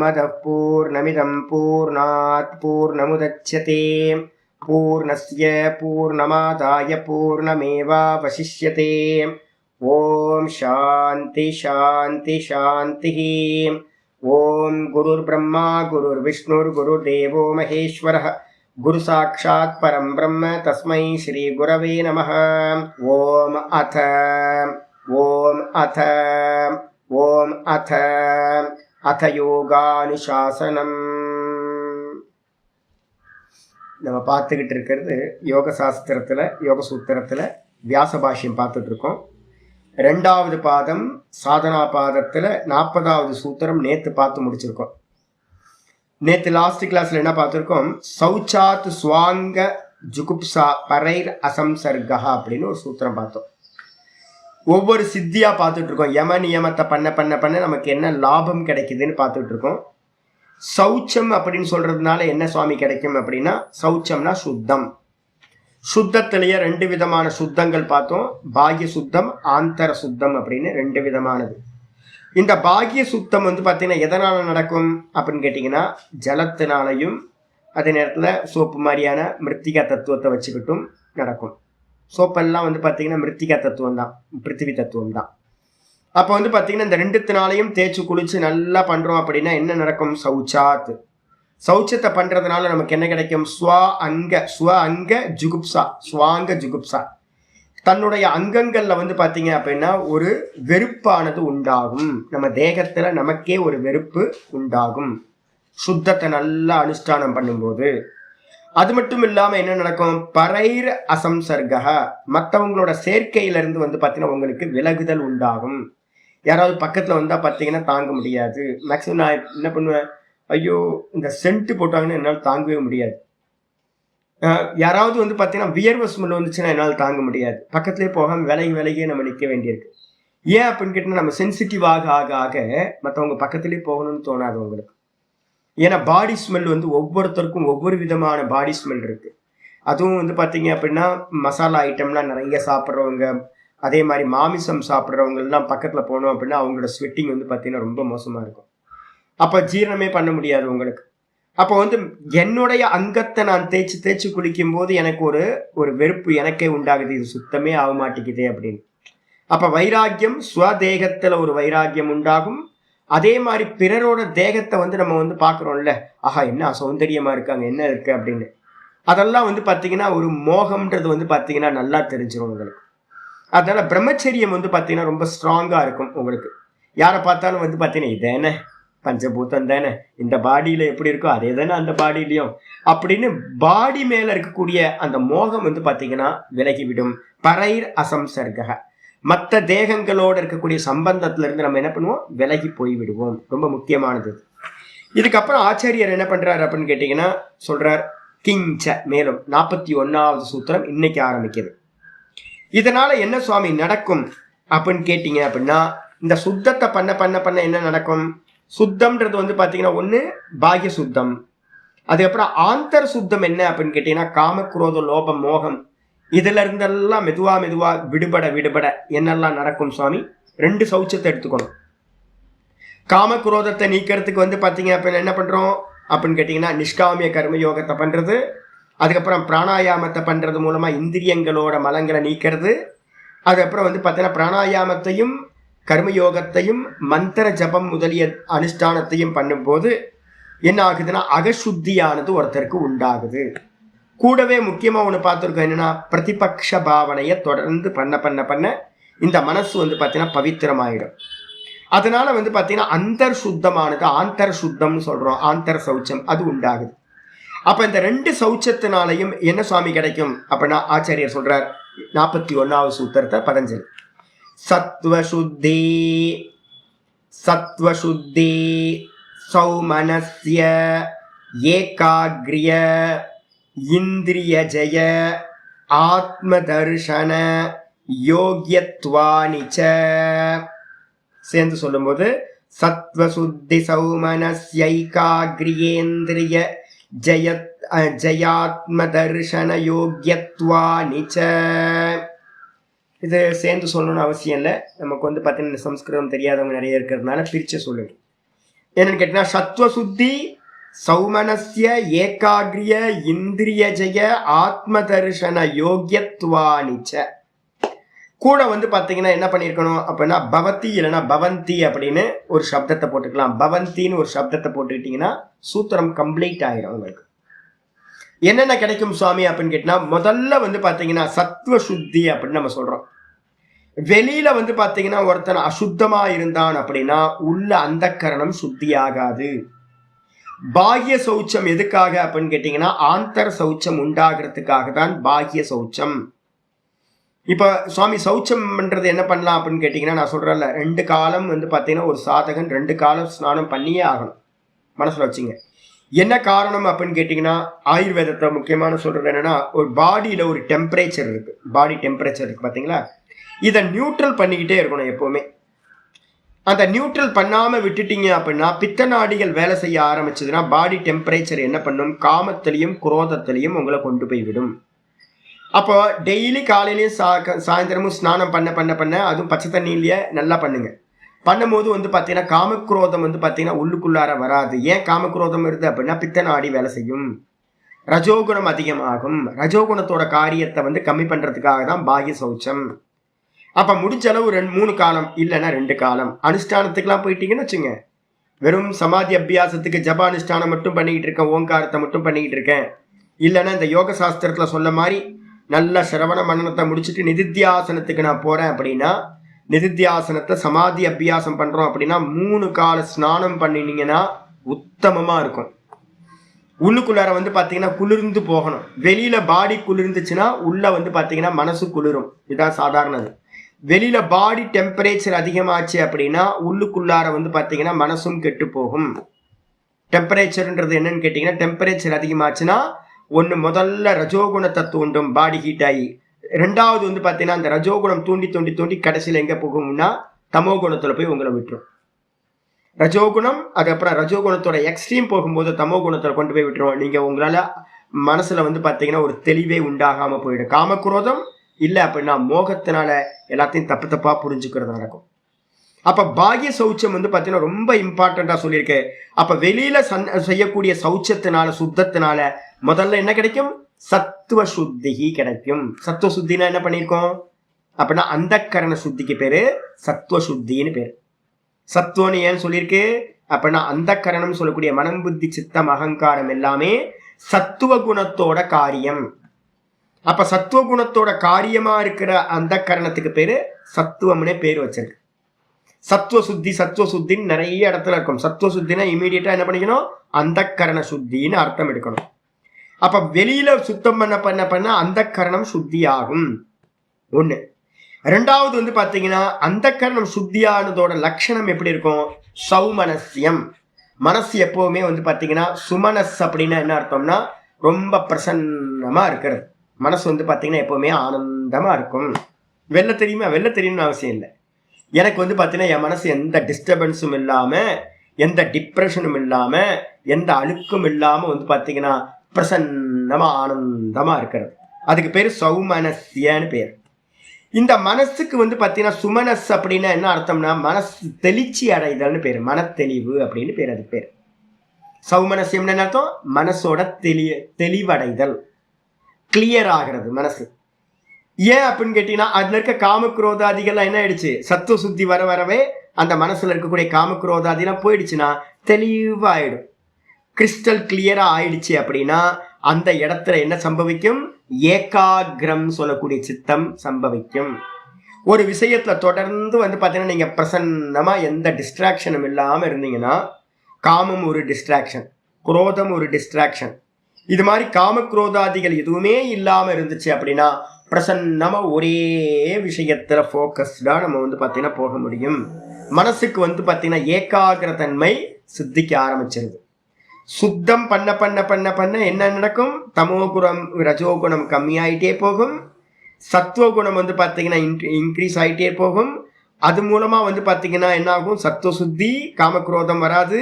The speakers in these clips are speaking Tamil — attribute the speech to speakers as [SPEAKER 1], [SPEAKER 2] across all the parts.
[SPEAKER 1] पूर्णमदः पूर्णमिदं पूर्णात् पूर्णमुदच्यते पूर्णस्य पूर्णमादाय पूर्णमेवावशिष्यते। ओम शांति शांति शांतिः। ओम गुरुर्ब्रह्मा गुरुर्विष्णुर्गुरुर्देवो महेश्वरः गुरु साक्षात् परं ब्रह्म तस्मै श्री गुरवे नमः। ओम अथ யோகானுசாசனம். நம்ம பார்த்துக்கிட்டு இருக்கிறது யோக சாஸ்திரத்தில் யோக சூத்திரத்தில் வியாச பாஷ்யம் பார்த்துட்டு இருக்கோம். 2வது பாதம் சாதனா பாதத்தில் 40வது சூத்திரம் நேற்று பார்த்து முடிச்சிருக்கோம். நேற்று லாஸ்ட் கிளாஸ்ல என்ன பார்த்துருக்கோம்? சௌச்சாத் ஸ்வாங்க ஜுகுப்சா பரைர் அசம்சர்கா அப்படின்னு ஒரு சூத்திரம் பார்த்தோம். ஒவ்வொரு சித்தியா பார்த்துட்டு இருக்கோம். யம நியமத்தை பண்ண பண்ண பண்ண நமக்கு என்ன லாபம் கிடைக்குதுன்னு பார்த்துட்டு இருக்கோம். சௌச்சம் அப்படின்னு சொல்றதுனால என்ன சுவாமி கிடைக்கும் அப்படின்னா, சௌச்சம்னா சுத்தம். சுத்தத்திலேயே 2 விதமான சுத்தங்கள் பார்த்தோம். பாக்ய சுத்தம், ஆந்தர சுத்தம் அப்படின்னு 2 விதமானது. இந்த பாக்ய சுத்தம் பார்த்தீங்கன்னா எதனால நடக்கும் அப்படின்னு கேட்டிங்கன்னா, ஜலத்தினாலையும் அதே நேரத்தில் சோப்பு மாதிரியான மிருத்திகா தத்துவத்தை வச்சுக்கிட்டும் நடக்கும். சோப்பெல்லாம் பார்த்தீங்கன்னா மிருத்திகா தத்துவம் தான், பிருத்திவி தத்துவம் தான். அப்போ பார்த்தீங்கன்னா இந்த 2த்தினாலையும் தேய்ச்சி குளிச்சு நல்லா பண்ணுறோம் அப்படின்னா என்ன நடக்கும்? சௌச்சாத். சௌச்சத்தை பண்ணுறதுனால நமக்கு என்ன கிடைக்கும்? ஸ்வ அங்க ஜுகுப்சா, ஸ்வாங்க ஜுகுப்சா. தன்னுடைய அங்கங்களில் பார்த்தீங்க அப்படின்னா ஒரு வெறுப்பானது உண்டாகும். நம்ம தேகத்தில் நமக்கே ஒரு வெறுப்பு உண்டாகும் சுத்தத்தை நல்லா அனுஷ்டானம் பண்ணும்போது. அது மட்டும் இல்லாமல் என்ன நடக்கும்? பரைர் அசம்சர்கா, மற்றவங்களோட சேர்க்கையிலிருந்து பார்த்தீங்கன்னா உங்களுக்கு விலகுதல் உண்டாகும். யாராவது பக்கத்தில் வந்தால் பார்த்தீங்கன்னா தாங்க முடியாது. மேக்ஸிமம் நான் என்ன பண்ணுவேன், ஐயோ இந்த சென்ட்டு போட்டாங்கன்னு என்னால் தாங்கவே முடியாது. யாராவது பார்த்தீங்கன்னா வியர்வை ஸ்மெல் வந்துச்சுன்னா என்னால் தாங்க முடியாது. பக்கத்துலேயே போகாமல் விலகியே நம்ம நிற்க வேண்டியிருக்கு. ஏன் அப்படின்னு கேட்டால் நம்ம சென்சிட்டிவ் ஆக ஆக ஆக மற்றவங்க பக்கத்துலேயே போகணும்னு தோணாது உங்களுக்கு. ஏன்னா பாடி ஸ்மெல் ஒவ்வொருத்தருக்கும் ஒவ்வொரு விதமான பாடி ஸ்மெல் இருக்குது. அதுவும் பார்த்தீங்க அப்படின்னா மசாலா ஐட்டம்லாம் நிறைய சாப்பிட்றவங்க, அதே மாதிரி மாமிசம் சாப்பிட்றவங்கலாம் பக்கத்தில் போனோம் அப்படின்னா அவங்களோட ஸ்வெட்டிங் பார்த்தீங்கன்னா ரொம்ப மோசமாக இருக்கும். அப்போ ஜீரணமே பண்ண முடியாது உங்களுக்கு. அப்போ என்னுடைய அங்கத்தை நான் தேய்ச்சி குளிக்கும் போது எனக்கு ஒரு வெறுப்பு எனக்கே உண்டாகுது, இது சுத்தமே ஆக மாட்டேங்குதே அப்படின்னு. அப்போ வைராக்கியம், ஸ்வதேகத்தில் ஒரு வைராக்கியம் உண்டாகும். அதே மாதிரி பிறரோட தேகத்தை நம்ம பார்க்குறோம்ல, ஆஹா என்ன சௌந்தரியமாக இருக்காங்க, என்ன இருக்கு அப்படின்னு. அதெல்லாம் பார்த்தீங்கன்னா ஒரு மோகம்ன்றது பார்த்தீங்கன்னா நல்லா தெரிஞ்சிடும் உங்களுக்கு. அதனால பிரம்மச்சரியம் பார்த்தீங்கன்னா ரொம்ப ஸ்ட்ராங்காக இருக்கும் உங்களுக்கு. யாரை பார்த்தாலும் பார்த்தீங்கன்னா இது என்ன பஞ்சபூதம் தானே, இந்த பாடியில் எப்படி இருக்கோ அதே தானே அந்த பாடியிலையும் அப்படின்னு பாடி மேலே இருக்கக்கூடிய அந்த மோகம் பார்த்தீங்கன்னா விலகிவிடும். பரைர் அசம்சர்க, மற்ற தேகங்களோடு இருக்கக்கூடிய சம்பந்தத்திலிருந்து நம்ம என்ன பண்ணுவோம்? விலகி போய்விடுவோம். ரொம்ப முக்கியமானது. இதுக்கப்புறம் ஆச்சாரியர் என்ன பண்றாரு அப்படின்னு கேட்டீங்கன்னா சொல்றார் கிஞ்ச. மேலும் 41வது சூத்திரம் இன்னைக்கு ஆரம்பிக்குது. இதனால என்ன சுவாமி நடக்கும் அப்படின்னு கேட்டீங்க அப்படின்னா, இந்த சுத்தத்தை பண்ண பண்ண பண்ண என்ன நடக்கும்? சுத்தம்ன்றது பார்த்தீங்கன்னா ஒன்று பாக்ய சுத்தம். அதுக்கப்புறம் ஆந்தர சுத்தம் என்ன அப்படின்னு கேட்டீங்கன்னா, காமக்ரோத லோபம் மோகம் இதுல இருந்தெல்லாம் மெதுவா விடுபட என்னெல்லாம் நடக்கும் சுவாமி? 2 சௌச்சத்தை எடுத்துக்கணும். காமக்ரோதத்தை நீக்கிறதுக்கு பார்த்தீங்க அப்படின்னா என்ன பண்றோம் அப்படின்னு கேட்டீங்கன்னா, நிஷ்காமிய கர்ம யோகத்தை பண்றது, அதுக்கப்புறம் பிராணாயாமத்தை பண்றது மூலமா இந்திரியங்களோட மலங்களை நீக்கிறது. அதுக்கப்புறம் பார்த்தீங்கன்னா பிராணாயாமத்தையும் கர்மயோகத்தையும் மந்திர ஜபம் முதலிய அனுஷ்டானத்தையும் பண்ணும்போது என்ன ஆகுதுன்னா அகசுத்தியானது ஒருத்தருக்கு உண்டாகுது. கூடவே முக்கியமாக ஒன்று பார்த்துருக்கோம், என்னன்னா பிரதிபக்ஷ பாவனையை தொடர்ந்து பண்ண இந்த மனசு பார்த்தீங்கன்னா பவித்திரமாயிடும். அதனால பார்த்தீங்கன்னா அந்தர் சுத்தமானது, ஆந்தர சுத்தம்னு சொல்றோம், ஆந்தர சௌச்சம் அது உண்டாகுது. அப்ப இந்த 2 சௌச்சத்தினாலையும் என்ன சுவாமி கிடைக்கும் அப்படின்னா ஆச்சாரியர் சொல்றார் 41வது சூத்திரத்தை பதஞ்சலி. சத்வசுத்தி சௌமனஸ்ய ஏகாக்ரிய இந்திரிய ஜெய ஆத்மதர்ஷன யோக்யத்வானிச்ச. சேர்ந்து சொல்லும்போது சத்வசுத்தி சௌமனஸ்யைகாக்ரியேந்திரிய ஜயாத்மதர்ஷன யோக்யத்வானிச்ச. இது சேர்ந்து சொல்லணும்னு அவசியம் இல்லை. நமக்கு பார்த்தீங்கன்னா சம்ஸ்கிருதம் தெரியாதவங்க நிறைய இருக்கிறதுனால பிரித்து சொல்லுங்க. என்னன்னு கேட்டீங்கன்னா சத்துவ சுத்தி சௌமனஸ்ய ஏகாகிரிய இந்திரிய ஜெய ஆத்ம தரிசன யோகியத்வானிச்ச. கூட வந்து பாத்தீங்கன்னா என்ன பண்ணிருக்கணும் அப்படின்னா பவதி இல்லைன்னா பவந்தி அப்படின்னு ஒரு சப்தத்தை போட்டுக்கலாம். பவந்தின்னு ஒரு சப்தத்தை போட்டுக்கிட்டீங்கன்னா சூத்திரம் கம்ப்ளீட் ஆயிரும். உங்களுக்கு என்னென்ன கிடைக்கும் சுவாமி அப்படின்னு கேட்டீங்கன்னா, முதல்ல வந்து பாத்தீங்கன்னா சத்துவ சுத்தி அப்படின்னு நம்ம சொல்றோம். வெளியில வந்து பாத்தீங்கன்னா ஒருத்தன் அசுத்தமா இருந்தான் அப்படின்னா உள்ள அந்த கரணம் சுத்தி ஆகாது. பாகிய சௌச்சம் எதுக்காக அப்படின்னு கேட்டீங்கன்னா ஆந்தர சௌச்சம் உண்டாகிறதுக்காக தான் பாகிய சௌச்சம். இப்ப சுவாமி சௌச்சம்ன்றது என்ன பண்ணலாம் அப்படின்னு கேட்டீங்கன்னா, நான் சொல்றேன்ல 2 காலம் வந்து பாத்தீங்கன்னா ஒரு சாதகன் 2 காலம் ஸ்நானம் பண்ணியே ஆகணும். மனசுல வச்சுங்க. என்ன காரணம் அப்படின்னு கேட்டீங்கன்னா, ஆயுர்வேதத்தை முக்கியமான சொல்றது என்னன்னா, ஒரு பாடியில ஒரு டெம்பரேச்சர் இருக்கு. பாடி டெம்பரேச்சர் இருக்கு பாத்தீங்களா, இதை நியூட்ரல் பண்ணிக்கிட்டே இருக்கணும் எப்பவுமே. அந்த நியூட்ரல் பண்ணாம விட்டுட்டீங்க அப்படின்னா பித்த நாடிகள் வேலை செய்ய ஆரம்பிச்சதுன்னா பாடி டெம்பரேச்சர் என்ன பண்ணும், காமத்திலையும் குரோதத்திலையும் உங்களை கொண்டு போய் விடும். அப்போ டெய்லி காலையிலையும் சாயந்தரமும் ஸ்நானம் பண்ண பண்ண பண்ண அதுவும் பச்சை தண்ணியிலேயே நல்லா பண்ணுங்க. பண்ணும்போது வந்து பார்த்தீங்கன்னா காமக்ரோதம் வந்து பார்த்தீங்கன்னா உள்ளுக்குள்ளார வராது. ஏன் காமக்ரோதம் வருது அப்படின்னா பித்த நாடி வேலை செய்யும், ரஜோகுணம் அதிகமாகும். ரஜோகுணத்தோட காரியத்தை வந்து கம்மி பண்ணுறதுக்காக தான் பாகிய சௌச்சம். அப்போ முடிஞ்ச அளவு 3 காலம் இல்லைன்னா 2 காலம் அனுஷ்டானத்துக்கெல்லாம் போயிட்டீங்கன்னு வச்சுங்க. வெறும் சமாதி அபியாசத்துக்கு ஜப அனுஷ்டானம் மட்டும் பண்ணிக்கிட்டு இருக்கேன், ஓங்காரத்தை மட்டும் பண்ணிக்கிட்டு இருக்கேன், இல்லைன்னா இந்த யோக சாஸ்திரத்தில் சொல்ல மாதிரி நல்ல சிரவண மனனத்தை முடிச்சுட்டு நிதித்தியாசனத்துக்கு நான் போகிறேன் அப்படின்னா, நிதித்தியாசனத்தை சமாதி அபியாசம் பண்ணுறோம் அப்படின்னா 3 கால ஸ்நானம் பண்ணினீங்கன்னா உத்தமமாக இருக்கும். உள்ளுக்குள்ளார வந்து பார்த்தீங்கன்னா குளிர்ந்து போகணும். வெளியில் பாடி குளிர்ந்துச்சுன்னா உள்ளே வந்து பார்த்தீங்கன்னா மனசு குளிரும். இதுதான் சாதாரணது. வெளியில பாடி டெம்பரேச்சர் அதிகமாச்சு அப்படின்னா உள்ளுக்குள்ளார வந்து பார்த்தீங்கன்னா மனசும் கெட்டு போகும். டெம்பரேச்சர்ன்றது என்னன்னு கேட்டிங்கன்னா, டெம்பரேச்சர் அதிகமாச்சுன்னா ஒன்று முதல்ல ரஜோகுணத்தை தூண்டும், பாடி ஹீட் ஆகி. 2வது வந்து பார்த்தீங்கன்னா அந்த ரஜோகுணம் தூண்டி தூண்டி தூண்டி கடைசியில் எங்கே போகும்னா தமோ குணத்தில் போய் உங்களை விட்டுரும். ரஜோகுணம் அதுக்கப்புறம் ரஜோகுணத்தோட எக்ஸ்ட்ரீம் போகும்போது தமோ குணத்தில் கொண்டு போய் விட்டுருவோம். நீங்கள் உங்களால் மனசில் வந்து பார்த்தீங்கன்னா ஒரு தெளிவே உண்டாகாமல் போயிடும். காமக்ரோதம் இல்லை அப்படின்னா மோகத்தினால எல்லாத்தையும் தப்பு தப்பா புரிஞ்சுக்கிறது நடக்கும். அப்ப பாகிய சௌச்சம் வந்து பார்த்தீங்கன்னா ரொம்ப இம்பார்ட்டண்டா சொல்லியிருக்கு. அப்ப வெளியில செய்யக்கூடிய சௌச்சத்தினால சுத்தத்தினால முதல்ல என்ன கிடைக்கும், சத்துவ சுத்திகி கிடைக்கும். சத்துவ சுத்தினா என்ன பண்ணியிருக்கோம் அப்படின்னா அந்த கரண சுத்திக்கு பேரு சத்துவ சுத்தின்னு பேரு. சத்துவன்னு ஏன்னு சொல்லியிருக்கு அப்படின்னா அந்த கரணம் சொல்லக்கூடிய மனம் புத்தி சித்தம் அகங்காரம் எல்லாமே சத்துவ குணத்தோட காரியம். அப்ப சத்துவ குணத்தோட காரியமா இருக்கிற அந்த கரணத்துக்கு பேரு சத்துவம்னே பேர் வச்சிருக்கு. சத்துவ சுத்தி சத்துவ சுத்தின்னு நிறைய இடத்துல இருக்கும். சத்துவ சுத்தினா இமீடியட்டா என்ன பண்ணிக்கணும், அந்த கரண சுத்தின்னு அர்த்தம் எடுக்கணும். அப்ப வெளியில சுத்தம் பண்ண பண்ண பண்ண அந்த கரணம் சுத்தி ஆகும். 1. 2வது வந்து பாத்தீங்கன்னா அந்த கரணம் சுத்தியானதோட லட்சணம் எப்படி இருக்கும், சௌமனஸ்யம். மனசு எப்பவுமே வந்து பாத்தீங்கன்னா சுமனஸ் அப்படின்னா என்ன அர்த்தம்னா ரொம்ப பிரசன்னமா இருக்கிறது. மனசு வந்து பார்த்தீங்கன்னா எப்போவுமே ஆனந்தமாக இருக்கும். வெளில தெரியுமா, வெளில தெரியணும்னு அவசியம் இல்லை. எனக்கு வந்து பார்த்தீங்கன்னா என் மனசு எந்த டிஸ்டர்பன்ஸும் இல்லாமல், எந்த டிப்ரெஷனும் இல்லாமல், எந்த அழுக்கும் இல்லாமல் வந்து பார்த்தீங்கன்னா பிரசன்னமாக ஆனந்தமாக இருக்கிறது. அதுக்கு பேர் சௌமனஸ்யன்னு பேர். இந்த மனசுக்கு வந்து பார்த்தீங்கன்னா சுமனஸ் அப்படின்னா என்ன அர்த்தம்னா மனசு தெளிச்சி அடைதல்னு பேர், மனத்தெளிவு அப்படின்னு பேர். அது பேர் சௌமனஸ்யம்னு என்ன அர்த்தம், மனசோட தெளிவடைதல், கிளியர் ஆகிறது மனசு. ஏன் அப்படின்னு கேட்டீங்கன்னா அதுல இருக்க காமக்ரோதாதிகள்லாம் என்ன ஆயிடுச்சு, சத்துவ சுத்தி வர வரவே அந்த மனசுல இருக்கக்கூடிய காமக்ரோதாதிலாம் போயிடுச்சுன்னா தெளிவாயிடும், கிறிஸ்டல் கிளியரா ஆயிடுச்சு. அப்படின்னா அந்த இடத்துல என்ன சம்பவிக்கும், ஏகாகிரம் சொல்லக்கூடிய சித்தம் சம்பவிக்கும். ஒரு விஷயத்துல தொடர்ந்து வந்து பார்த்தீங்கன்னா நீங்க பிரசன்னமா எந்த டிஸ்ட்ராக்ஷனும் இல்லாம இருந்தீங்கன்னா, காமம் ஒரு டிஸ்ட்ராக்ஷன், குரோதம் ஒரு டிஸ்ட்ராக்ஷன், இது மாதிரி காமக்ரோதாதிகள் எதுவுமே இல்லாம இருந்துச்சு அப்படின்னா பிரசன்னமா ஒரே விஷயத்துல போக்கஸ்டா நம்ம வந்து பார்த்தீங்கன்னா போக முடியும். மனசுக்கு வந்து பார்த்தீங்கன்னா ஏகாகிர தன்மை சித்திக்க ஆரம்பிச்சிருது. சுத்தம் பண்ண பண்ண பண்ண பண்ண என்ன நடக்கும், தமோகுணம் ரஜோகுணம் கம்மியாயிட்டே போகும், சத்துவகுணம் வந்து பார்த்தீங்கன்னா இன்க்ரீஸ் ஆகிட்டே போகும். அது மூலமா வந்து பார்த்தீங்கன்னா என்ன ஆகும், சத்துவ சுத்தி, காமக்ரோதம் வராது,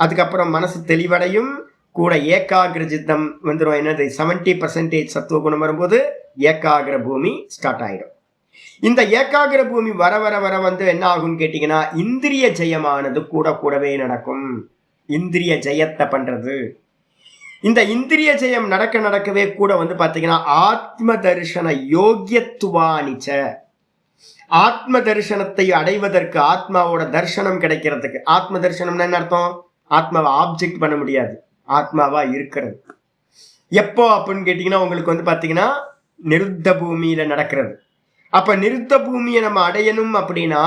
[SPEAKER 1] அதுக்கப்புறம் மனசு தெளிவடையும், கூட ஏகாகிர சித்தம் வந்துடும். என்னது 70% சத்துவ குணம் வரும்போது ஏகாகிர பூமி ஸ்டார்ட் ஆகிடும். இந்த ஏகாகிர பூமி வர வர வர வந்து என்ன ஆகும்னு கேட்டீங்கன்னா இந்திரிய ஜெயமானது கூடவே நடக்கும். இந்திரிய ஜெயத்தை பண்றது, இந்த இந்திரிய ஜெயம் நடக்கவே கூட வந்து பாத்தீங்கன்னா ஆத்ம தரிசன யோகியத்துவானிச்ச, ஆத்ம தரிசனத்தை அடைவதற்கு, ஆத்மாவோட தரிசனம் கிடைக்கிறதுக்கு. ஆத்ம தரிசனம்னு என்ன அர்த்தம்? ஆத்மாவை ஆப்ஜெக்ட் பண்ண முடியாது, ஆத்மாவா இருக்கிறது. எப்போ அப்படின்னு கேட்டீங்கன்னா உங்களுக்கு வந்து பாத்தீங்கன்னா நிருத்த பூமியில நடக்கிறது. அப்ப நிருத்த பூமியை நம்ம அடையணும் அப்படின்னா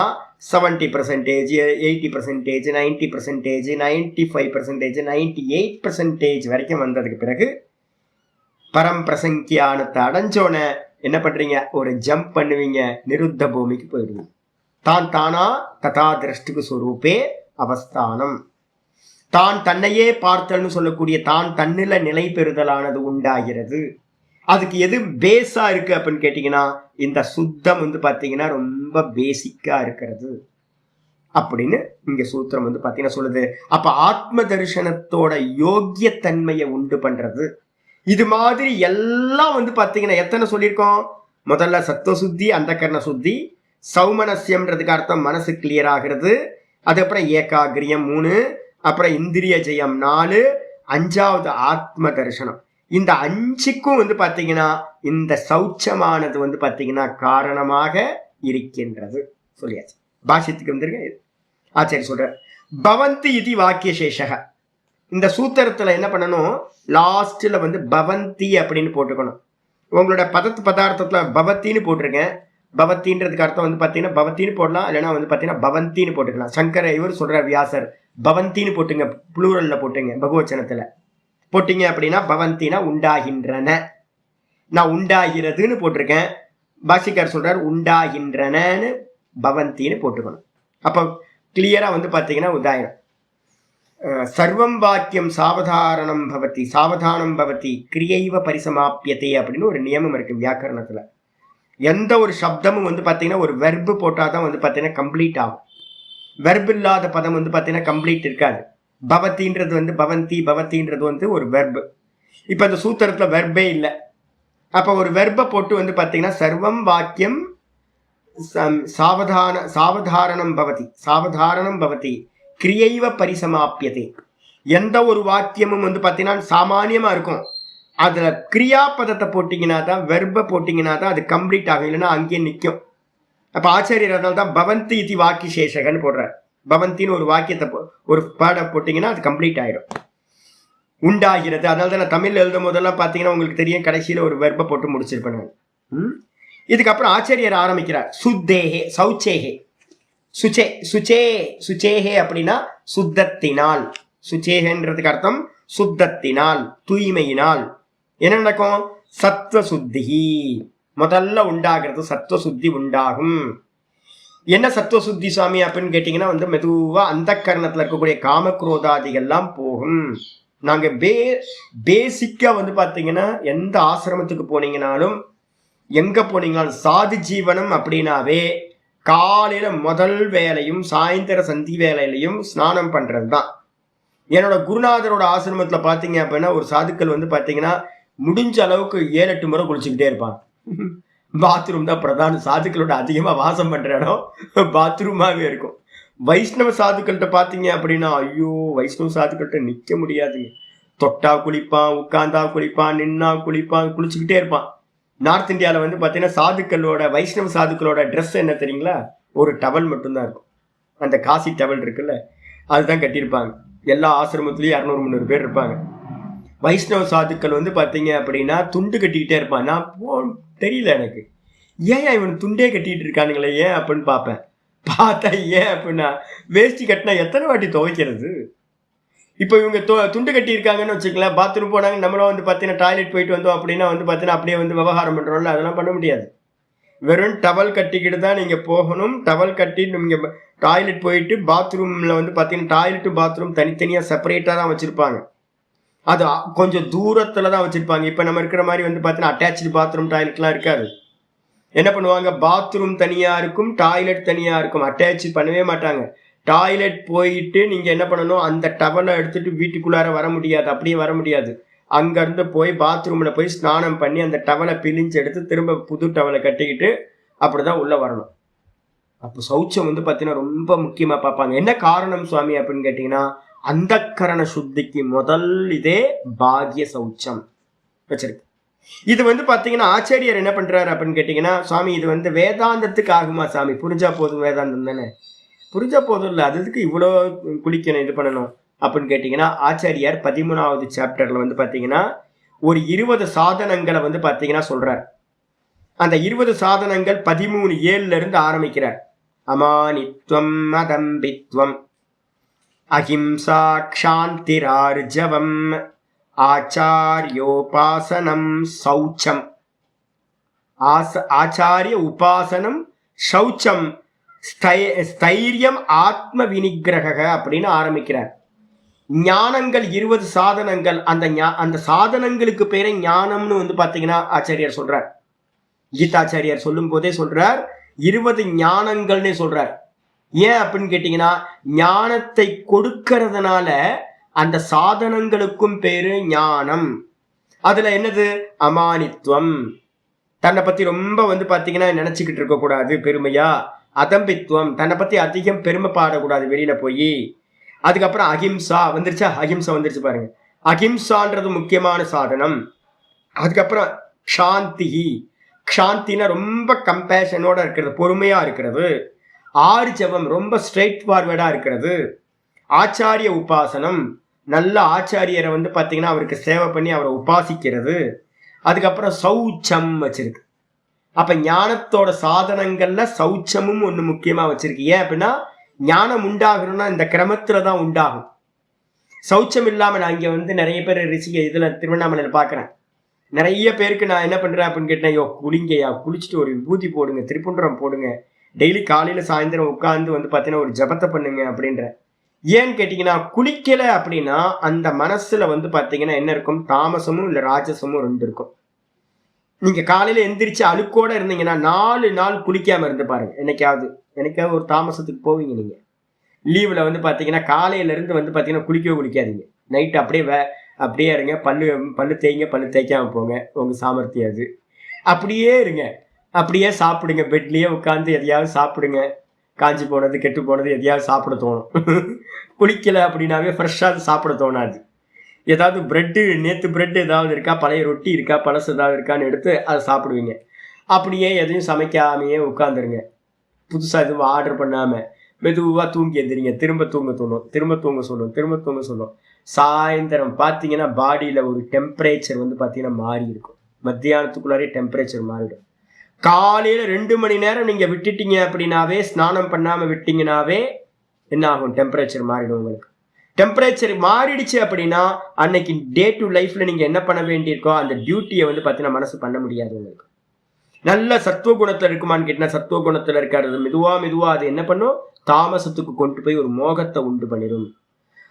[SPEAKER 1] 70%, 80%, 90%, 95%, 98% வரைக்கும் வந்ததுக்கு பிறகு பரம் பிரசங்கியானத்தை அடைஞ்சோன என்ன பண்றீங்க? ஒரு ஜம்ப் பண்ணுவீங்க, நிருத்த பூமிக்கு போயிடுவீங்க. தான் தானா ததா திரஷ்டுக்கு சொரூபே அவஸ்தானம். தான் தன்னையே பார்த்தல்னு சொல்லக்கூடிய தான் தன்னில நிலை பெறுதலானது உண்டாகிறது. அதுக்கு எது பேஸா இருக்கு அப்படின்னு கேட்டீங்கன்னா இந்த சுத்தம் வந்து பாத்தீங்கன்னா ரொம்ப பேசிக்கா இருக்கிறது அப்படின்னு இங்க சூத்திரம் வந்து பாத்தீங்கன்னா சொல்லுது. அப்ப ஆத்ம தரிசனத்தோட யோக்கியத்தன்மையை உண்டு பண்றது. இது மாதிரி எல்லாம் வந்து பாத்தீங்கன்னா எத்தனை சொல்லியிருக்கோம்? முதல்ல சத்துவ சுத்தி, அந்த கர்ண சுத்தி, சௌமனசியம்ன்றதுக்கு அர்த்தம் மனசு கிளியர் ஆகிறது. அதுக்கப்புறம் ஏகாகிரியம் 3, அப்புறம் இந்திரிய ஜெயம் 4, 5வது ஆத்ம தரிசனம். இந்த 5க்கும் வந்து பாத்தீங்கன்னா இந்த சௌச்சமானது வந்து பாத்தீங்கன்னா காரணமாக இருக்கின்றது சொல்லியாச்சு. பாஷ்யத்துக்கு வந்துருங்க. ஆச்சாரி சொல்ற பவந்தி இது வாக்கிய சேஷக. இந்த சூத்திரத்துல என்ன பண்ணணும்? லாஸ்ட்ல வந்து பவந்தி அப்படின்னு போட்டுக்கணும். உங்களோட பதார்த்தத்துல பவத்தின்னு போட்டிருக்கேன். பவத்தின்றதுக்கு அர்த்தம் வந்து பாத்தீங்கன்னா பவத்தின்னு போடலாம், இல்லைன்னா வந்து பாத்தீங்கன்னா பவந்தின்னு போட்டுக்கலாம். சங்கர இவர் சொல்ற வியாசர் பவந்தின்னு போட்டுங்க, புளூரல்ல போட்டுங்க, பகுவச்சனத்துல போட்டீங்க அப்படின்னா பவந்தினா உண்டாகின்றன. நான் உண்டாகிறதுன்னு போட்டிருக்கேன். பாஷிக்கார் சொல்றாரு உண்டாகின்றனன்னு பவந்தின்னு போட்டுக்கணும். அப்போ கிளியரா வந்து பாத்தீங்கன்னா உதாயிரம். சர்வம் வாக்கியம் சாவதாரணம் பவதி, சாவதானம் பவதி கிரியைவ பரிசமாப்பியத்தை அப்படின்னு ஒரு நியமம் இருக்கு வியாக்கரணத்துல. எந்த ஒரு சப்தமும் வந்து பாத்தீங்கன்னா ஒரு வெர்பு போட்டாதான் வந்து பாத்தீங்கன்னா கம்ப்ளீட் ஆகும். வெர்பு இல்லாத பதம் வந்து பாத்தீங்கன்னா கம்ப்ளீட் இருக்காது. பவத்தின்றது வந்து பவந்தி, பவத்தின்றது வந்து ஒரு வெர்பு. இப்ப இந்த சூத்திரத்துல வெர்பே இல்லை. அப்ப ஒரு வெர்பை போட்டு வந்து பாத்தீங்கன்னா சர்வம் வாக்கியம் சாவதாரணம் பவதி, சாவதாரணம் பவதி கிரியைவ பரிசமாப்பியதே. எந்த ஒரு வாக்கியமும் வந்து பாத்தீங்கன்னா சாமானியமா இருக்கும். அதுல கிரியாபதத்தை போட்டீங்கன்னா தான், வெர்பை போட்டீங்கன்னா தான் அது கம்ப்ளீட் ஆகும், இல்லைன்னா அங்கேயே நிற்கும். அப்ப ஆச்சாரியர் அதனால தான் பவந்தி இது வாக்கிய சேஷகன்னு போடுறார். பவந்தின்னு ஒரு வாக்கியத்தை ஒரு பாட போட்டீங்கன்னா அது கம்ப்ளீட் ஆயிடும். உண்டாகிறது. அதனால தான் நான் தமிழ் எழுதும் போதெல்லாம் பார்த்தீங்கன்னா உங்களுக்கு தெரியும், கடைசியில் ஒரு வெர்பை போட்டு முடிச்சிருப்பேன். இதுக்கப்புறம் ஆச்சாரியர் ஆரம்பிக்கிறார். சுத்தேகே சௌச்சேகே சுச்சே சுச்சே சுச்சேகே அப்படின்னா சுத்தத்தினால். சுச்சேகன்றதுக்கு அர்த்தம் சுத்தத்தினால், தூய்மையினால். என்ன நடக்கும்? சத்வ சுத்தி முதல்ல உண்டாகிறது. சத்வ சுத்தி உண்டாகும். என்ன சத்துவ சுத்தி சுவாமி அப்படின்னு கேட்டீங்கன்னா வந்து மெதுவா அந்த கரணத்துல இருக்கக்கூடிய காமக்ரோதாதிகள்லாம் போகும். நாங்க பேசிக்கா வந்து பாத்தீங்கன்னா எந்த ஆசிரமத்துக்கு போனீங்கனாலும் எங்க போனீங்கனாலும் சாது ஜீவனம் அப்படின்னாவே காலையில முதல் வேலையும் சாயந்தர சந்தி வேலையிலையும் ஸ்நானம் பண்றது தான். என்னோட குருநாதரோட ஆசிரமத்துல பாத்தீங்க அப்படின்னா ஒரு சாதுக்கள் வந்து பாத்தீங்கன்னா முடிஞ்ச அளவுக்கு 7-8 முறை குளிச்சுக்கிட்டே இருப்பான். பாத்ரூம் தான் பிரதான. சாதுக்களோட அதிகமா வாசம் பண்ற இடம் பாத்ரூமாவே இருக்கும். வைஷ்ணவ சாதுக்கள்கிட்ட பாத்தீங்க அப்படின்னா ஐயோ, வைஷ்ணவ சாதுக்கள்கிட்ட நிக்க முடியாதுங்க. தொட்டா குளிப்பான், உட்கார்ந்தா குளிப்பான், நின்னா குளிப்பான், குளிச்சுக்கிட்டே இருப்பான். நார்த் இந்தியாவில் வந்து பார்த்தீங்கன்னா சாதுக்களோட, வைஷ்ணவ சாதுக்களோட ட்ரெஸ் என்ன தெரியுங்களா? ஒரு டவல் மட்டும்தான் இருக்கும். அந்த காசி டவல் இருக்குல்ல, அதுதான் கட்டியிருப்பாங்க. எல்லா ஆசிரமத்துலேயும் 200-300 பேர் இருப்பாங்க. வைஷ்ணவ சாதுக்கள் வந்து பார்த்தீங்க அப்படின்னா துண்டு கட்டிக்கிட்டே இருப்பான். நான் தெரியல எனக்கு, ஏன் இவன் துண்டே கட்டிட்டு இருக்கானுங்களே ஏன் அப்படின்னு பார்ப்பேன். பார்த்தா ஏன் அப்படின்னா வேஷ்டி கட்டினா எத்தனை வாட்டி துவைக்கிறது? இப்போ இவங்க துண்டு கட்டி இருக்காங்கன்னு வச்சுக்கலாம், பாத்ரூம் போனாங்க, நம்மளும் வந்து பார்த்தீங்கன்னா டாய்லெட் போயிட்டு வந்தோம் அப்படின்னா வந்து பார்த்தீங்கன்னா அப்படியே வந்து விவகாரம் பண்ணுறோம்ல, அதெல்லாம் பண்ண முடியாது. வெறும் டவல் கட்டிக்கிட்டு தான் நீங்கள் போகணும். டவல் கட்டி நீங்கள் டாய்லெட் போயிட்டு பாத்ரூமில் வந்து பார்த்தீங்கன்னா டாய்லெட்டு பாத்ரூம் தனித்தனியாக செப்பரேட்டாக தான் வச்சுருப்பாங்க. அது கொஞ்சம் தூரத்தில் தான் வச்சுருப்பாங்க. இப்போ நம்ம இருக்கிற மாதிரி வந்து பார்த்தீங்கன்னா அட்டாச்சு பாத்ரூம் டாய்லெட்லாம் இருக்காது. என்ன பண்ணுவாங்க, பாத்ரூம் தனியாக இருக்கும், டாய்லெட் தனியாக இருக்கும். அட்டாச் பண்ணவே மாட்டாங்க. டாய்லெட் போயிட்டு நீங்கள் என்ன பண்ணணும், அந்த டவலை எடுத்துகிட்டு வீட்டுக்குள்ளார வர முடியாது, அப்படியே வர முடியாது. அங்கேருந்து போய் பாத்ரூமில் போய் ஸ்நானம் பண்ணி அந்த டவலை பிழிஞ்சு எடுத்து திரும்ப புது டவலை கட்டிக்கிட்டு அப்படிதான் உள்ள வரணும். அப்போ சௌச்சம் வந்து பார்த்தீங்கன்னா ரொம்ப முக்கியமா பார்ப்பாங்க. என்ன காரணம் சுவாமி அப்படின்னு கேட்டீங்கன்னா, அந்த கரண சுத்திக்கு முதல் இதே பாக்ய சௌச்சம் வச்சிருக்கு. இது வந்து பாத்தீங்கன்னா ஆச்சாரியர் என்ன பண்றாரு அப்படின்னு கேட்டீங்கன்னா, சுவாமி இது வந்து வேதாந்தத்துக்கு ஆகுமா சாமி, புரிஞ்சா போதும் வேதாந்தம் தானே, புரிஞ்சா போதும் இல்லை, அதுக்கு இவ்வளோ குளிக்கணும் இது பண்ணணும் அப்படின்னு கேட்டீங்கன்னா, ஆச்சாரியார் 13வது சாப்டர்ல வந்து பாத்தீங்கன்னா ஒரு 20 சாதனங்களை வந்து பாத்தீங்கன்னா சொல்றார். அந்த 20 சாதனங்கள் 13:7 இருந்து ஆரம்பிக்கிறார். அமானித்வம் அதம்பித்வம் அஹிம்சா க்ஷாந்திரார்ஜவம் ஆச்சாரியோபாசனம் சௌச்சம், ஆச்சாரிய உபாசனம் சௌச்சம் ஸ்தைரியம் ஆத்ம வினிகிரக அப்படின்னு ஆரம்பிக்கிறார். ஞானங்கள் 20 சாதனங்கள். அந்த சாதனங்களுக்கு பேரே ஞானம்னு வந்து பாத்தீங்கன்னா ஆச்சாரியார் சொல்றார். கீதாச்சாரியார் சொல்லும் போதே சொல்றார் 20 ஞானங்கள்னே சொல்றார். ஏன் அப்படின்னு கேட்டீங்கன்னா, ஞானத்தை கொடுக்கறதுனால அந்த சாதனங்களுக்கும் பேரு ஞானம். அதுல என்னது, அமானித்துவம், தன்னை பத்தி ரொம்ப வந்து பாத்தீங்கன்னா நினைச்சுக்கிட்டு இருக்க கூடாது பெருமையா. அதம்பித்துவம், தன்னை பத்தி அதிகம் பெருமை பாடக்கூடாது வெளியில போய். அதுக்கப்புறம் அஹிம்சா வந்துருச்சா, அஹிம்சா வந்துருச்சு பாருங்க, அஹிம்சான்றது முக்கியமான சாதனம். அதுக்கப்புறம் க்ஷாந்தி, க்ஷாந்தினா ரொம்ப கம்பேஷனோட இருக்கிறது, பொறுமையா இருக்கிறது. ஆர்ஜவம், ரொம்ப ஸ்ட்ரெயிட் ஃபார்வர்டா இருக்கிறது. ஆச்சாரிய உபாசனம், நல்ல ஆச்சாரியரை வந்து பாத்தீங்கன்னா அவருக்கு சேவை பண்ணி அவரை உபாசிக்கிறது. அதுக்கப்புறம் சௌச்சம் வச்சிருக்கு. அப்ப ஞானத்தோட சாதனங்கள்ல சௌச்சமும் ஒண்ணு முக்கியமா வச்சிருக்கு. ஏன் அப்படின்னா, ஞானம் உண்டாகணும்னா இந்த கிரமத்துலதான் உண்டாகும். சௌச்சம் இல்லாம நான் இங்க வந்து நிறைய பேர் ரிஷிக இதுல திருவண்ணாமலையில பாக்குறேன். நிறைய பேருக்கு நான் என்ன பண்றேன் அப்படின்னு கேட்டேன், ஐயோ குளிங்கய்யா, குளிச்சுட்டு ஒரு விபூதி போடுங்க, திரிபுண்டரம் போடுங்க, டெய்லி காலையில சாயந்தரம் உட்காந்து வந்து பாத்தீங்கன்னா ஒரு ஜபத்தை பண்ணுங்க அப்படின்ற. ஏன்னு கேட்டீங்கன்னா, குளிக்கல அப்படின்னா அந்த மனசுல வந்து பாத்தீங்கன்னா என்ன இருக்கும், தாமசமும் இல்ல ராஜசமும் ரெண்டு இருக்கும். நீங்க காலையில எந்திரிச்சு அழுக்கோட இருந்தீங்கன்னா 4 நாள் குளிக்காம இருந்து பாருங்க. என்னைக்காவது ஒரு தாமசத்துக்கு போவீங்க நீங்க லீவ்ல வந்து பாத்தீங்கன்னா, காலையில இருந்து வந்து பாத்தீங்கன்னா குளிக்கவே குளிக்காதீங்க. நைட்டு அப்படியே இருங்க, பல்லு தேய்ங்க, பல்லு தேய்க்காம போங்க, உங்க சாமர்த்தியம் அது. அப்படியே இருங்க, அப்படியே சாப்பிடுங்க, பெட்லயே உட்காந்து எதையாவது சாப்பிடுங்க, காஞ்சி போனது கெட்டு போனது எதையாவது சாப்பிட தோணும். குளிக்கல அப்படின்னாவே ஃப்ரெஷ்ஷாக சாப்பிட தோணாது. ஏதாவது பிரெட்டு, நேற்று பிரெட் ஏதாவது இருக்கா, பழைய ரொட்டி இருக்கா, பழசு ஏதாவது இருக்கான்னு எடுத்து அதை சாப்பிடுவீங்க. அப்படியே எதையும் சமைக்காமையே உட்காந்துருங்க, புதுசாக எதுவும் ஆர்டர் பண்ணாமல் மெதுவாக தூங்கி எந்திரிங்க. திரும்ப தூங்க சொல்லும். சாயந்தரம் பார்த்தீங்கன்னா பாடியில் ஒரு டெம்பரேச்சர் வந்து பார்த்தீங்கன்னா மாறி இருக்கும். மத்தியானத்துக்குள்ளாரே டெம்பரேச்சர் மாறிடும். காலையில் 2 மணி நேரம் நீங்கள் விட்டுட்டீங்க அப்படின்னாவே, ஸ்நானம் பண்ணாமல் விட்டீங்கன்னாவே என்ன ஆகும், டெம்பரேச்சர் மாறிடும். உங்களுக்கு டெம்பரேச்சர் மாறிடுச்சு அப்படின்னா அன்னைக்கு டே டு லைஃப்ல நீங்க என்ன பண்ண வேண்டியிருக்கோ அந்த டியூட்டியை வந்து பார்த்தீங்கன்னா மனசு பண்ண முடியாது. உங்களுக்கு நல்ல சத்துவ குணத்துல இருக்குமான்னு கேட்டீங்கன்னா, சத்துவ குணத்துல இருக்காது. மெதுவா அது என்ன பண்ணும், தாமசத்துக்கு கொண்டு போய் ஒரு மோகத்தை உண்டு பண்ணிடும்.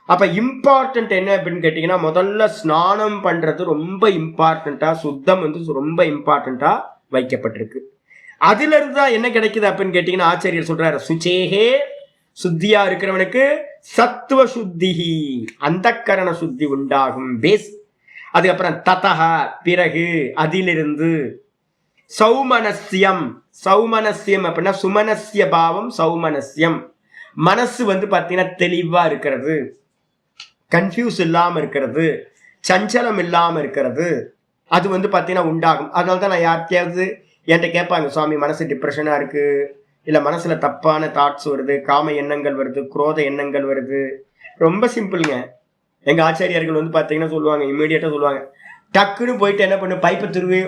[SPEAKER 1] அப்ப இம்பார்ட்டன்ட் என்ன அப்படின்னு கேட்டீங்கன்னா, முதல்ல ஸ்நானம் பண்றது ரொம்ப இம்பார்ட்டண்டா, சுத்தம் வந்து ரொம்ப இம்பார்ட்டண்டா வைக்கப்பட்டிருக்கு. அதுல இருந்து தான் என்ன கிடைக்குது அப்படின்னு கேட்டீங்கன்னா, ஆச்சாரியர் சொல்றாரு, சுச்சேகே, சுத்தியா இருக்கிறவனுக்கு சத்துவ சுத்தி, அந்த கரண சுத்தி உண்டாகும், பேஸ். அதுக்கப்புறம் ததஹ, பிறகு, அதிலிருந்து. சௌமனஸ்யம் அப்படின்னா சுமனஸ்ய பாவம், சௌமனஸ்யம், மனசு வந்து பாத்தீங்கன்னா தெளிவா இருக்கிறது, கன்ஃபியூஸ் இல்லாம இருக்கிறது, சஞ்சலம் இல்லாம இருக்கிறது, அது வந்து பாத்தீங்கன்னா உண்டாகும். அதனாலதான் நான் யார்கிட்டயாவது என்கிட்ட கேட்பாங்க, சுவாமி மனசு டிப்ரெஷனா இருக்கு, இல்ல மனசுல தப்பான தாட்ஸ் வருது, காம எண்ணங்கள் வருது, குரோத எண்ணங்கள் வருது. ரொம்ப சிம்பிளுங்க. எங்க ஆச்சாரியர்கள் வந்து பாத்தீங்கன்னா சொல்லுவாங்க, இமீடியட்டா சொல்லுவாங்க, டக்குன்னு போயிட்டு என்ன பண்ணு, பைப்பை திருவி,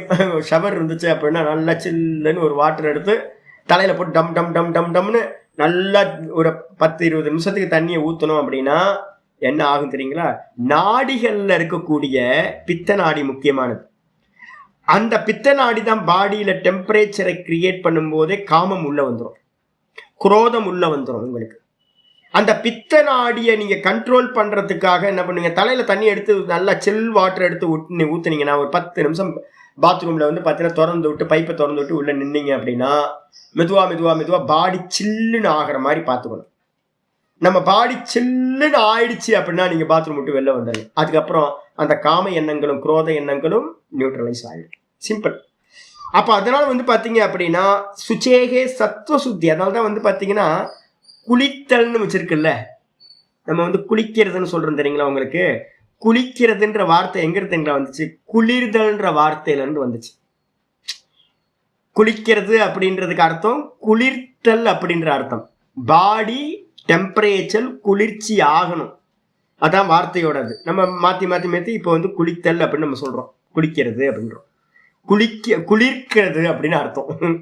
[SPEAKER 1] ஷவர் இருந்துச்சு அப்படின்னா நல்லா சில்லுன்னு ஒரு வாட்டர் எடுத்து தலையில போட்டு டம் டம் டம் டம் டம்னு நல்லா ஒரு 10-20 நிமிஷத்துக்கு தண்ணியை ஊற்றணும். அப்படின்னா என்ன ஆகும் தெரியுங்களா, நாடிகள்ல இருக்கக்கூடிய பித்த நாடி முக்கியமானது. அந்த பித்த நாடி தான் பாடியில டெம்பரேச்சரை கிரியேட் பண்ணும் போதே காமம் உள்ள வந்துடும், குரோதம் உள்ள வந்துடும். உங்களுக்கு அந்த பித்த நாடியை நீங்க கண்ட்ரோல் பண்றதுக்காக என்ன பண்ணுங்க, தலையில தண்ணி எடுத்து நல்லா சில் வாட்டர் எடுத்து ஊத்துனீங்கன்னா ஒரு 10 நிமிஷம் பாத்ரூம்ல வந்து பார்த்தீங்கன்னா திறந்து விட்டு, பைப்பை திறந்து விட்டு உள்ள நின்னீங்க அப்படின்னா மெதுவா பாடி சில்லுன்னு ஆகிற மாதிரி பார்த்துக்கணும். நம்ம பாடி சில்லுன்னு ஆயிடுச்சு அப்படின்னா நீங்க பாத்ரூம் விட்டு வெளில வந்துடுங்க. அதுக்கப்புறம் அந்த காம எண்ணங்களும் குரோத எண்ணங்களும் நியூட்ரலைஸ் ஆயிடும். சிம்பிள். அப்ப அதனால வந்து பாத்தீங்க அப்படின்னா சுச்சேகே சத்துவ சுத்தி. அதனாலதான் வந்து பாத்தீங்கன்னா குளித்தல்னு வச்சிருக்குல்ல, நம்ம வந்து குளிக்கிறதுன்னு சொல்றோம் தெரியுங்களா உங்களுக்கு. குளிக்கிறதுன்ற வார்த்தை எங்க இருந்துங்களா வந்துச்சு? குளிர்தல்ன்ற வார்த்தையில இருந்து வந்துச்சு. குளிக்கிறது அப்படின்றதுக்கு அர்த்தம் குளிர்த்தல் அப்படின்ற அர்த்தம். பாடி டெம்பரேச்சர் குளிர்ச்சி ஆகணும், அதான் வார்த்தையோடது. நம்ம மாத்தி மாத்தி மாத்தி இப்போ வந்து குளித்தல் அப்படின்னு நம்ம சொல்றோம், குளிக்கிறது அப்படின்றோம். குளிர்க்கிறது அப்படின்னு அர்த்தம்.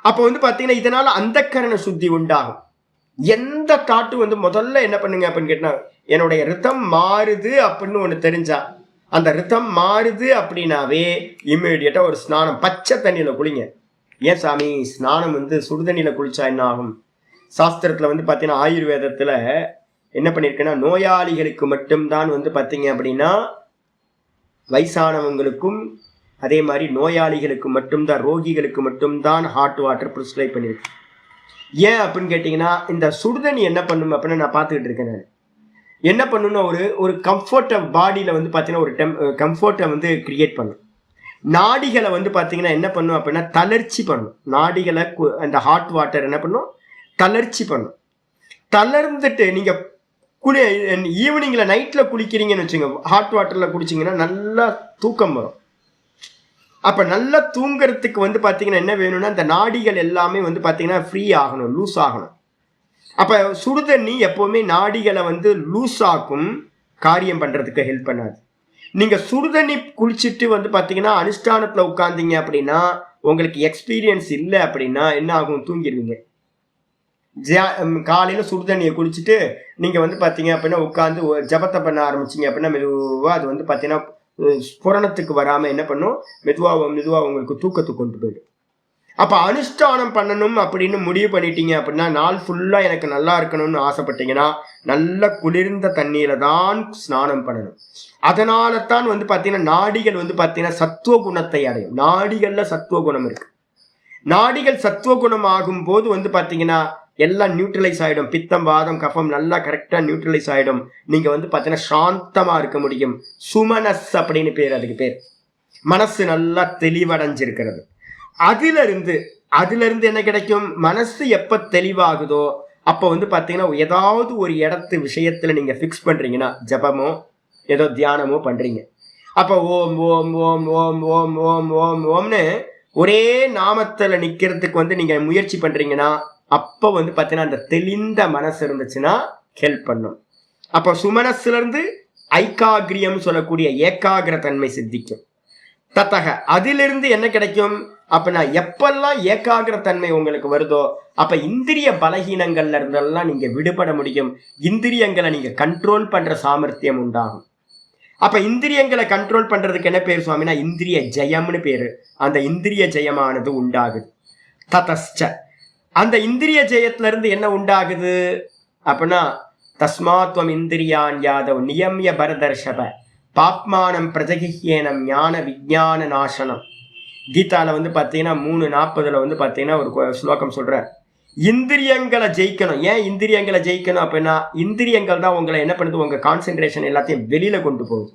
[SPEAKER 1] அப்ப வந்து பாத்தீங்கன்னா இதனால அந்த கரண சுத்தி உண்டாகும். எந்த தாட்டு வந்து முதல்ல என்ன பண்ணுங்க அப்படின்னு கேட்டா, என்னுடைய ரிதம் மாறுது அப்படின்னு ஒண்ணு தெரிஞ்சா, அந்த ரிதம் மாறுது அப்படின்னாவே இம்மிடியட்டா ஒரு ஸ்நானம், பச்சை தண்ணியில குளிங்க. ஏன் சாமி ஸ்நானம் வந்து சுடுதண்ணியில குளிச்சா என்ன ஆகும்? சாஸ்திரத்துல வந்து பாத்தீங்கன்னா ஆயுர்வேதத்துல என்ன பண்ணிருக்கேன்னா, நோயாளிகளுக்கு மட்டும்தான் வந்து பாத்தீங்க அப்படின்னா, வயசானவங்களுக்கும் அதே மாதிரி நோயாளிகளுக்கு மட்டும்தான், ரோகிகளுக்கு மட்டும்தான் ஹாட் வாட்டர் ப்ரிஸ்கிரைப் பண்ணிருக்கு. ஏன் அப்படின்னு கேட்டீங்கன்னா, இந்த சுடுதண்ணி என்ன பண்ணும் அப்படின்னு நான் பார்த்துக்கிட்டு இருக்கேன். நான் என்ன பண்ணணும்னா ஒரு கம்ஃபர்ட்டை பாடியில வந்து பார்த்தீங்கன்னா ஒரு கம்ஃபர்ட்டை வந்து கிரியேட் பண்ணும். நாடிகளை வந்து பார்த்தீங்கன்னா என்ன பண்ணும் அப்படின்னா தளர்ச்சி பண்ணும். நாடிகளை அந்த ஹாட் வாட்டர் என்ன பண்ணும்? தளர்ச்சி பண்ணும். தளர்ந்துட்டு நீங்க ஈவினிங்ல நைட்ல குளிக்கிறீங்கன்னு வச்சுங்க, ஹாட் வாட்டர்ல குடிச்சிங்கன்னா நல்லா தூக்கம் வரும். அப்ப நல்லா தூங்குறதுக்கு வந்து பாத்தீங்கன்னா என்ன வேணும்னா, இந்த நாடிகள் எல்லாமே வந்து பாத்தீங்கன்னா ஃப்ரீ ஆகணும், லூஸ் ஆகணும். அப்ப சுடுதண்ணி எப்பவுமே நாடிகளை வந்து லூஸ் ஆக்கும், காரியம் பண்றதுக்கு ஹெல்ப் பண்ணாது. நீங்க சுடுதண்ணி குளிச்சுட்டு வந்து பாத்தீங்கன்னா அனுஷ்டானத்துல உட்கார்ந்தீங்க அப்படின்னா, உங்களுக்கு எக்ஸ்பீரியன்ஸ் இல்லை அப்படின்னா என்ன ஆகும்? தூங்கிடுவீங்க. காலையில சுடுதண்ணியை குளிச்சுட்டு நீங்க வந்து பாத்தீங்க அப்படின்னா உட்காந்து ஜபத்தை பண்ண ஆரம்பிச்சிங்க அப்படின்னா மெதுவா அது வந்து பாத்தீங்கன்னா ஸ்புரணத்துக்கு வராம என்ன பண்ணும்? மெதுவா உங்களுக்கு தூக்கத்துக்கு கொண்டு போயிடும். அப்ப அனுஷ்டானம் பண்ணணும் அப்படின்னு முடிவு பண்ணிட்டீங்க அப்படின்னா, நாள் ஃபுல்லா எனக்கு நல்லா இருக்கணும்னு ஆசைப்பட்டீங்கன்னா நல்ல குளிர்ந்த தண்ணீரை தான் ஸ்நானம் பண்ணணும். அதனால தான் வந்து பாத்தீங்கன்னா நாடிகள் வந்து பாத்தீங்கன்னா சத்துவ குணத்தை அடையும். நாடிகள்ல சத்துவ குணம் இருக்கு. நாடிகள் சத்துவ குணம் ஆகும் போது வந்து பாத்தீங்கன்னா எல்லாம் நியூட்ரலைஸ் ஆயிடும். பித்தம் வாதம் கஃபம் நல்லா கரெக்டா நியூட்ரலைஸ் ஆயிடும். நீங்க வந்து பாத்தீங்கன்னா சாந்தமா இருக்க முடியும். சுமனஸ் அப்படின்னு பேர், அதுக்கு பேர். மனசு நல்லா தெளிவடைஞ்சிருக்கிறது. அதுல இருந்து என்ன கிடைக்கும்? மனசு எப்ப தெளிவாகுதோ அப்ப வந்து பாத்தீங்கன்னா ஏதாவது ஒரு இடத்து விஷயத்துல நீங்க பிக்ஸ் பண்றீங்கன்னா, ஜபமோ ஏதோ தியானமோ பண்றீங்க, அப்ப ஓம் ஓம் ஓம் ஓம் ஓம் ஓம் ஓம் ஓம்னு ஒரே நாமத்துல நிக்கிறதுக்கு வந்து நீங்க முயற்சி பண்றீங்கன்னா, அப்ப வந்து பாத்தீங்கன்னா அந்த தெளிந்த மனசு இருந்துச்சுன்னா ஹெல்ப் பண்ணும். அப்ப சுமனஸ்ல இருந்து ஐக்காகிரியம் சொல்லக்கூடிய ஏகாகிர தன்மை சித்திக்கும். தத்தக அதிலிருந்து என்ன கிடைக்கும் அப்படின்னா, எப்பெல்லாம் ஏகாகிர தன்மை உங்களுக்கு வருதோ அப்ப இந்திரிய பலகீனங்கள்ல இருந்தெல்லாம் நீங்க விடுபட முடியும். இந்திரியங்களை நீங்க கண்ட்ரோல் பண்ற சாமர்த்தியம் உண்டாகும். அப்ப இந்திரியங்களை கண்ட்ரோல் பண்றதுக்கு என்ன பேர் சுவாமினா? இந்திரிய ஜெயம்னு பேரு. அந்த இந்திரிய ஜெயமானது உண்டாகுது. ததஸ்ச அந்த இந்திரிய ஜெயத்துல இருந்து என்ன உண்டாகுது அப்படின்னா, தஸ்மாத்வம் இந்திரியான் யாதவ் நியமிய பரதர்ஷப பாப்மானம் பிரஜகிஹ்யேனம் ஞான விஜான நாசனம். கீதால வந்து பாத்தீங்கன்னா 3:40 வந்து பாத்தீங்கன்னா ஒரு ஸ்லோகம் சொல்ற, இந்திரியங்களை ஜெயிக்கணும். ஏன் இந்திரியங்களை ஜெயிக்கணும் அப்படின்னா, இந்திரியங்கள் தான் உங்களை என்ன பண்ணுது? உங்க கான்சென்ட்ரேஷன் எல்லாத்தையும் வெளியில கொண்டு போகுது.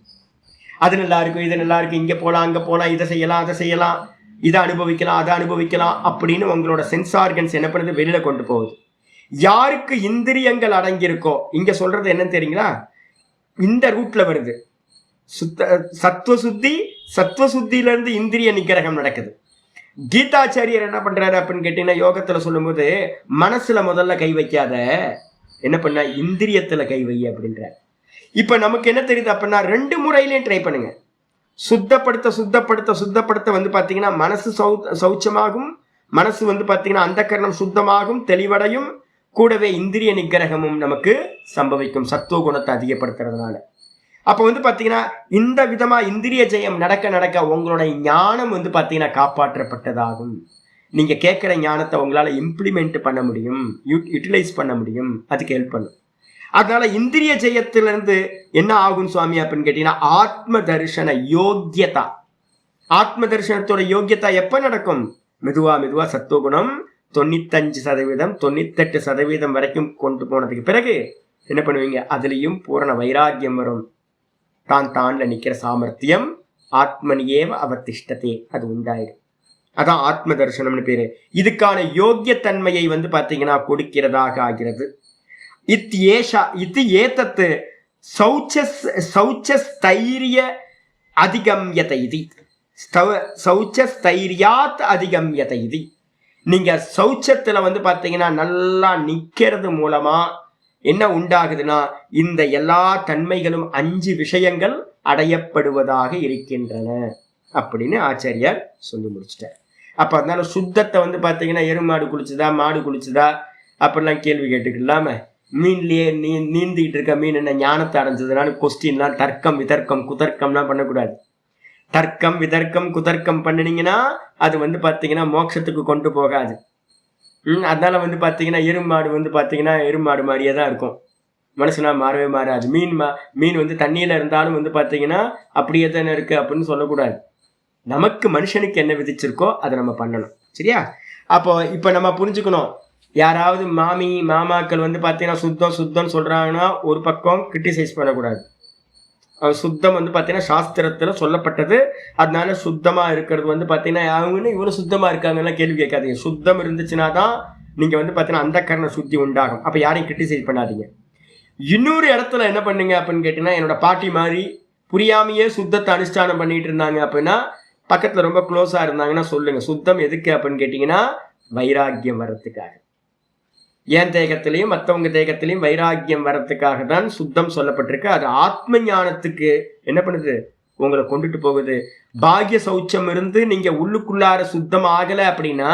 [SPEAKER 1] அது நல்லா இருக்கும், இது நல்லா இருக்கு, இங்க போலாம் அங்க போலாம், இதை செய்யலாம் அதை செய்யலாம், இதை அனுபவிக்கலாம் அதை அனுபவிக்கலாம் அப்படின்னு உங்களோட சென்ஸ் ஆர்கன்ஸ் என்ன பண்ணுது? வெளியில கொண்டு போகுது. யாருக்கு இந்திரியங்கள் அடங்கியிருக்கோ, இங்க சொல்றது என்னன்னு தெரியுங்களா? இந்த ரூட்ல வருது. சத்துவ சுத்தியில இருந்து இந்திரிய நிகிரகம் நடக்குது. கீதாச்சாரியர் என்ன பண்றாரு அப்படின்னு கேட்டீங்கன்னா, யோகத்துல சொல்லும்போது மனசுல முதல்ல கை வைக்காத, என்ன பண்ண? இந்திரியத்துல கை வை அப்படின்ற. இப்ப நமக்கு என்ன தெரியுது அப்படின்னா, 2 முறையிலையும் ட்ரை பண்ணுங்க. சுத்தப்படுத்த வந்து பாத்தீங்கன்னா மனசு சௌச்சமாகும், மனசு வந்து பாத்தீங்கன்னா அந்த கரணம் சுத்தமாகும், தெளிவடையும், கூடவே இந்திரிய நிகிரகமும் நமக்கு சம்பவிக்கும் சத்துவ குணத்தை அதிகப்படுத்துறதுனால. அப்ப வந்து பாத்தீங்கன்னா இந்த விதமா இந்திரிய ஜெயம் நடக்க நடக்க உங்களோட ஞானம் வந்து பாத்தீங்கன்னா காப்பாற்றப்பட்டதாகும். நீங்க கேட்கிற ஞானத்தை உங்களால இம்ப்ளிமெண்ட் பண்ண முடியும், யூட்டிலைஸ் பண்ண முடியும். அதுக்கு ஹெல்ப் பண்ணும். அதனால இந்திரிய ஜெயத்திலிருந்து என்ன ஆகும் சுவாமி அப்படின்னு கேட்டீங்கன்னா, ஆத்ம தரிசன யோக்கியதா. ஆத்ம தரிசனத்தோட யோக்கியதா எப்ப நடக்கும்? மெதுவா சத்துவகுணம் 95%, 98% வரைக்கும் கொண்டு போனதுக்கு பிறகு என்ன பண்ணுவீங்க? அதுலயும் பூரண வைராக்கியம் வரும். தான்ல நிக்கிற சாமர்த்தியம் ஆத்மனியேவ அவதிஷ்டதே, அது உண்டாயிடும். அதான் ஆத்ம தரிசனம்னு பேரு. இதுக்கான யோக்கிய தன்மையை வந்து பாத்தீங்கன்னா கொடுக்கிறதாக ஆகிறது. இது ஏதத்து சௌச்சஸ்தைரிய அதிகம்யதை இது. சௌச்சஸ்தைரியாத் அதிகம்யதை இது. நீங்க சௌச்சத்துல வந்து பாத்தீங்கன்னா நல்லா நிக்கிறது மூலமா என்ன உண்டாகுதுன்னா இந்த எல்லா தன்மைகளும் 5 விஷயங்கள் அடையப்படுவதாக இருக்கின்றன அப்படின்னு ஆச்சாரியார் சொல்லி முடிச்சிட்டார். அப்ப அதனால சுத்தத்தை வந்து பாத்தீங்கன்னா எருமாடு குளிச்சுதா மாடு குளிச்சுதா அப்படிலாம் கேள்வி கேட்டுக்கலாம, மீன்லயே நீந்திட்டு இருக்க மீன் என்ன ஞானத்தை அடைஞ்சதுனால கொஸ்டின்லாம் தர்க்கம் விதர்க்கம் குதர்க்கம்லாம் பண்ணக்கூடாது. தர்க்கம் விதர்க்கம் குதர்க்கம் பண்ணினீங்கன்னா அது வந்து பாத்தீங்கன்னா மோட்சத்துக்கு கொண்டு போகாது. அதனால வந்து பாத்தீங்கன்னா எருமாடு வந்து பாத்தீங்கன்னா எருமாடு மாதிரியே தான் இருக்கும், மனுஷனா மாறவே மாறாது. மீன் வந்து தண்ணியில இருந்தாலும் வந்து பாத்தீங்கன்னா அப்படியே தானே இருக்கு அப்படின்னு சொல்லக்கூடாது. நமக்கு மனுஷனுக்கு என்ன விதிச்சிருக்கோ அதை நம்ம பண்ணணும். சரியா? அப்போ இப்ப நம்ம புரிஞ்சுக்கணும், யாராவது மாமாக்கள் வந்து பாத்தீங்கன்னா சுத்தம் சுத்தம் சொல்றாங்கன்னா ஒரு பக்கம் கிரிட்டிசைஸ் பண்ணக்கூடாது. சுத்தம் வந்து பாத்தீங்கன்னா சாஸ்திரத்துல சொல்லப்பட்டது. அதனால சுத்தமா இருக்கிறது வந்து பாத்தீங்கன்னா அவங்க இவ்வளவு சுத்தமா இருக்காங்கலாம் கேள்வி கேட்காதீங்க. சுத்தம் இருந்துச்சுன்னா தான் நீங்க வந்து பாத்தீங்கன்னா அந்த கரண சுத்தி உண்டாகும். அப்ப யாரையும் கிரிட்டிசைஸ் பண்ணாதீங்க. இன்னொரு இடத்துல என்ன பண்ணுங்க அப்படின்னு கேட்டீங்கன்னா, என்னோட பாட்டி மாதிரி புரியாமையே சுத்தத்தை அனுஷ்டானம் பண்ணிட்டு இருந்தாங்க அப்படின்னா பக்கத்துல ரொம்ப க்ளோஸா இருந்தாங்கன்னா சொல்லுங்க. சுத்தம் எதுக்கு அப்படின்னு கேட்டீங்கன்னா வைராக்கியம் வர்றதுக்காக. என் தேகத்திலையும் மற்றவங்க தேகத்திலையும் வைராக்கியம் வர்றதுக்காக தான் சுத்தம் சொல்லப்பட்டிருக்கு. அது ஆத்ம ஞானத்துக்கு என்ன பண்ணுது, உங்களை கொண்டுட்டு போகுது. பாக்ய சௌச்சம் இருந்து நீங்க உள்ளுக்குள்ளார சுத்தம் ஆகலை அப்படின்னா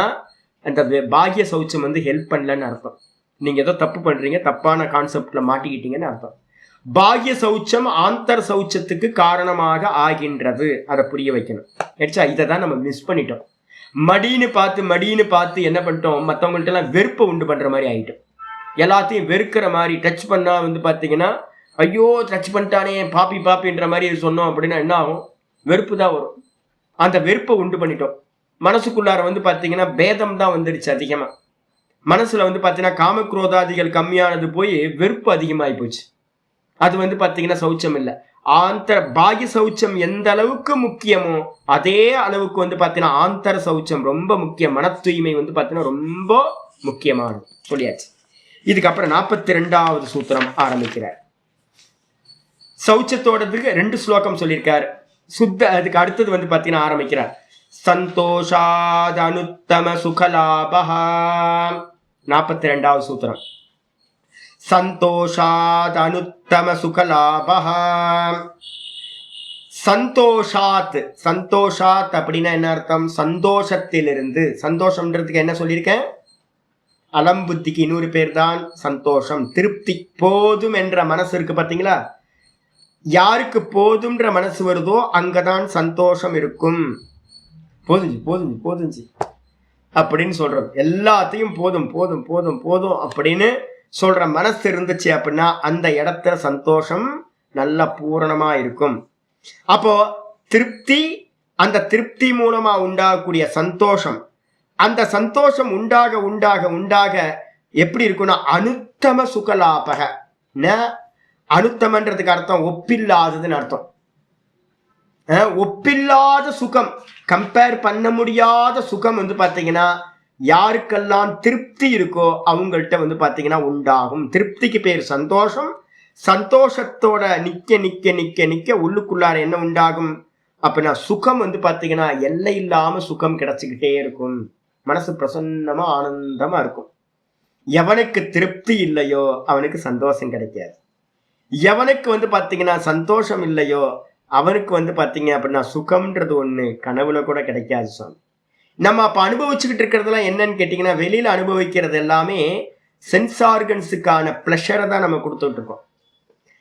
[SPEAKER 1] அந்த பாக்ய சௌச்சம் வந்து ஹெல்ப் பண்ணலன்னு அர்த்தம். நீங்க ஏதோ தப்பு பண்றீங்க, தப்பான கான்செப்ட்ல மாட்டிக்கிட்டீங்கன்னு அர்த்தம். பாக்ய சௌச்சம் ஆந்தர் சௌச்சத்துக்கு காரணமாக ஆகின்றது. அதை புரிய வைக்கணும். இதை தான் நம்ம மிஸ் பண்ணிட்டோம். மடின்னு பார்த்து என்ன பண்ணிட்டோம், மற்றவங்கள்ட்ட எல்லாம் வெறுப்பை உண்டு பண்ற மாதிரி ஆயிட்டோம். எல்லாத்தையும் வெறுக்கிற மாதிரி டச் பண்ணா வந்து பாத்தீங்கன்னா ஐயோ டச் பண்ணிட்டானே பாப்பின்ற மாதிரி சொன்னோம் அப்படின்னா என்ன ஆகும், வெறுப்பு தான் வரும். அந்த வெறுப்பை உண்டு பண்ணிட்டோம். மனசுக்குள்ளார வந்து பாத்தீங்கன்னா பேதம் தான் வந்துடுச்சு அதிகமா. மனசுல வந்து பாத்தீங்கன்னா காமக்ரோதாதிகள் கம்மியானது போய் வெறுப்பு அதிகமாகி போச்சு. அது வந்து பாத்தீங்கன்னா சௌச்சம் இல்லை. ஆந்தர பாக்ய சௌச்சம் எந்த அளவுக்கு முக்கியமோ அதே அளவுக்கு வந்து பாத்தீங்கன்னா ஆந்தர சௌச்சம் ரொம்ப முக்கியம். மன தூய்மை வந்து பாத்தீங்கன்னா ரொம்ப முக்கியமானது சொல்லியாச்சு. இதுக்கப்புறம் 42வது சூத்திரம் ஆரம்பிக்கிறார். சௌச்சத்தோடதுக்கு 2 ஸ்லோகம் சொல்லியிருக்காரு. அதுக்கு அடுத்தது வந்து பாத்தீங்கன்னா ஆரம்பிக்கிறார். சந்தோஷாத் அனுத்தம சுகலாபஹா. 42வது சூத்திரம். சந்தோஷாத் அனுத்தம சுகலாபஹா. சந்தோஷாத் அப்படின்னா என்ன அர்த்தம், சந்தோஷத்திலிருந்து. சந்தோஷம்ன்றதுக்கு என்ன சொல்லியிருக்கேன், அலம்புத்திக்கு இன்னொரு பேர் தான் சந்தோஷம். திருப்தி, போதும் என்ற மனசு இருக்கு பாத்தீங்களா. யாருக்கு போதும்ன்ற மனசு வருதோ அங்கதான் சந்தோஷம் இருக்கும். போதுஞ்சு அப்படின்னு சொல்றோம். எல்லாத்தையும் போதும் போதும் போதும் போதும் அப்படின்னு சொல்ற மனசு இருந்துச்சு அப்படின்னா அந்த இடத்துல சந்தோஷம் நல்ல பூரணமா இருக்கும். அப்போ திருப்தி, அந்த திருப்தி மூலமா உண்டாகக்கூடிய சந்தோஷம், அந்த சந்தோஷம் உண்டாக உண்டாக உண்டாக எப்படி இருக்கும்னா அனுத்தம சுகலாபக. அனுத்தமன்றதுக்கு அர்த்தம் ஒப்பில்லாததுன்னு அர்த்தம். ஒப்பில்லாத சுகம், கம்பேர் பண்ண முடியாத சுகம் வந்து பாத்தீங்கன்னா யாருக்கெல்லாம் திருப்தி இருக்கோ அவங்கள்ட்ட வந்து பாத்தீங்கன்னா உண்டாகும். திருப்திக்கு பேர் சந்தோஷம். சந்தோஷத்தோட நிக்க நிக்க நிக்க நிக்க உள்ளுக்குள்ளார என்ன உண்டாகும் அப்படின்னா சுகம் வந்து பாத்தீங்கன்னா எல்லை இல்லாம சுகம் கிடைச்சுக்கிட்டே இருக்கும். மனசு பிரசன்னமா ஆனந்தமா இருக்கும். எவனுக்கு திருப்தி இல்லையோ அவனுக்கு சந்தோஷம் கிடைக்காது. எவனுக்கு வந்து பாத்தீங்கன்னா சந்தோஷம் இல்லையோ அவனுக்கு வந்து பாத்தீங்க அப்படின்னா சுகம்ன்றது ஒண்ணு கனவுல கூட கிடைக்காது. சுவாமி, நம்ம அப்ப அனுபவிச்சுக்கிட்டு இருக்கிறதெல்லாம் என்னன்னு கேட்டீங்கன்னா வெளியில அனுபவிக்கிறது எல்லாமே சென்ஸ் ஆர்கன்ஸுக்கான பிளஷரை தான் நம்ம கொடுத்துட்டு இருக்கோம்.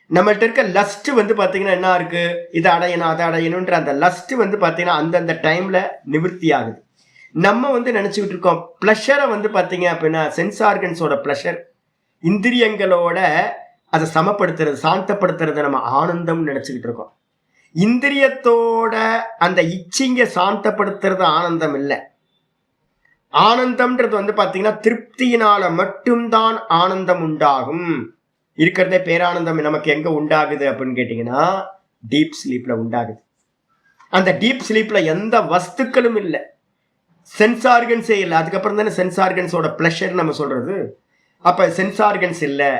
[SPEAKER 1] நம்மள்ட்ட இருக்க லஸ்ட் வந்து பாத்தீங்கன்னா என்ன இருக்கு, இதை அடையணும் அதை அடையணும்ன்ற அந்த லஸ்ட் வந்து பாத்தீங்கன்னா அந்தந்த டைம்ல நிவர்த்தி ஆகுது. நம்ம வந்து நினைச்சுக்கிட்டு இருக்கோம் பிளஷரை வந்து பாத்தீங்க அப்படின்னா சென்ஸ் ஆர்கன்ஸோட பிளஷர், இந்திரியங்களோட அதை சமப்படுத்துறது சாந்தப்படுத்துறத நம்ம ஆனந்தம் நினைச்சுக்கிட்டு இருக்கோம். இந்திரியத்தோட அந்த இச்சிங்க சாந்தப்படுத்துறது ஆனந்தம் இல்லை. ஆனந்தம்ன்றது வந்து பாத்தீங்கன்னா திருப்தியினால மட்டும்தான் ஆனந்தம் உண்டாகும். இருக்கிறதே பேரானந்தம் நமக்கு எங்க உண்டாகுது அப்படின்னு கேட்டீங்கன்னா டீப் ஸ்லீப்ல உண்டாகுது. அந்த டீப் ஸ்லீப்ல எந்த வஸ்துக்களும் இல்லை. சென்ஸ் ஆர்கன்ஸே இல்லை. அதுக்கப்புறம் தானே சென்ஸ் ஆர்கன்ஸோட பிளஷர் நம்ம சொல்றது. அப்ப சென்ஸ் ஆர்கன்ஸ் இல்லை,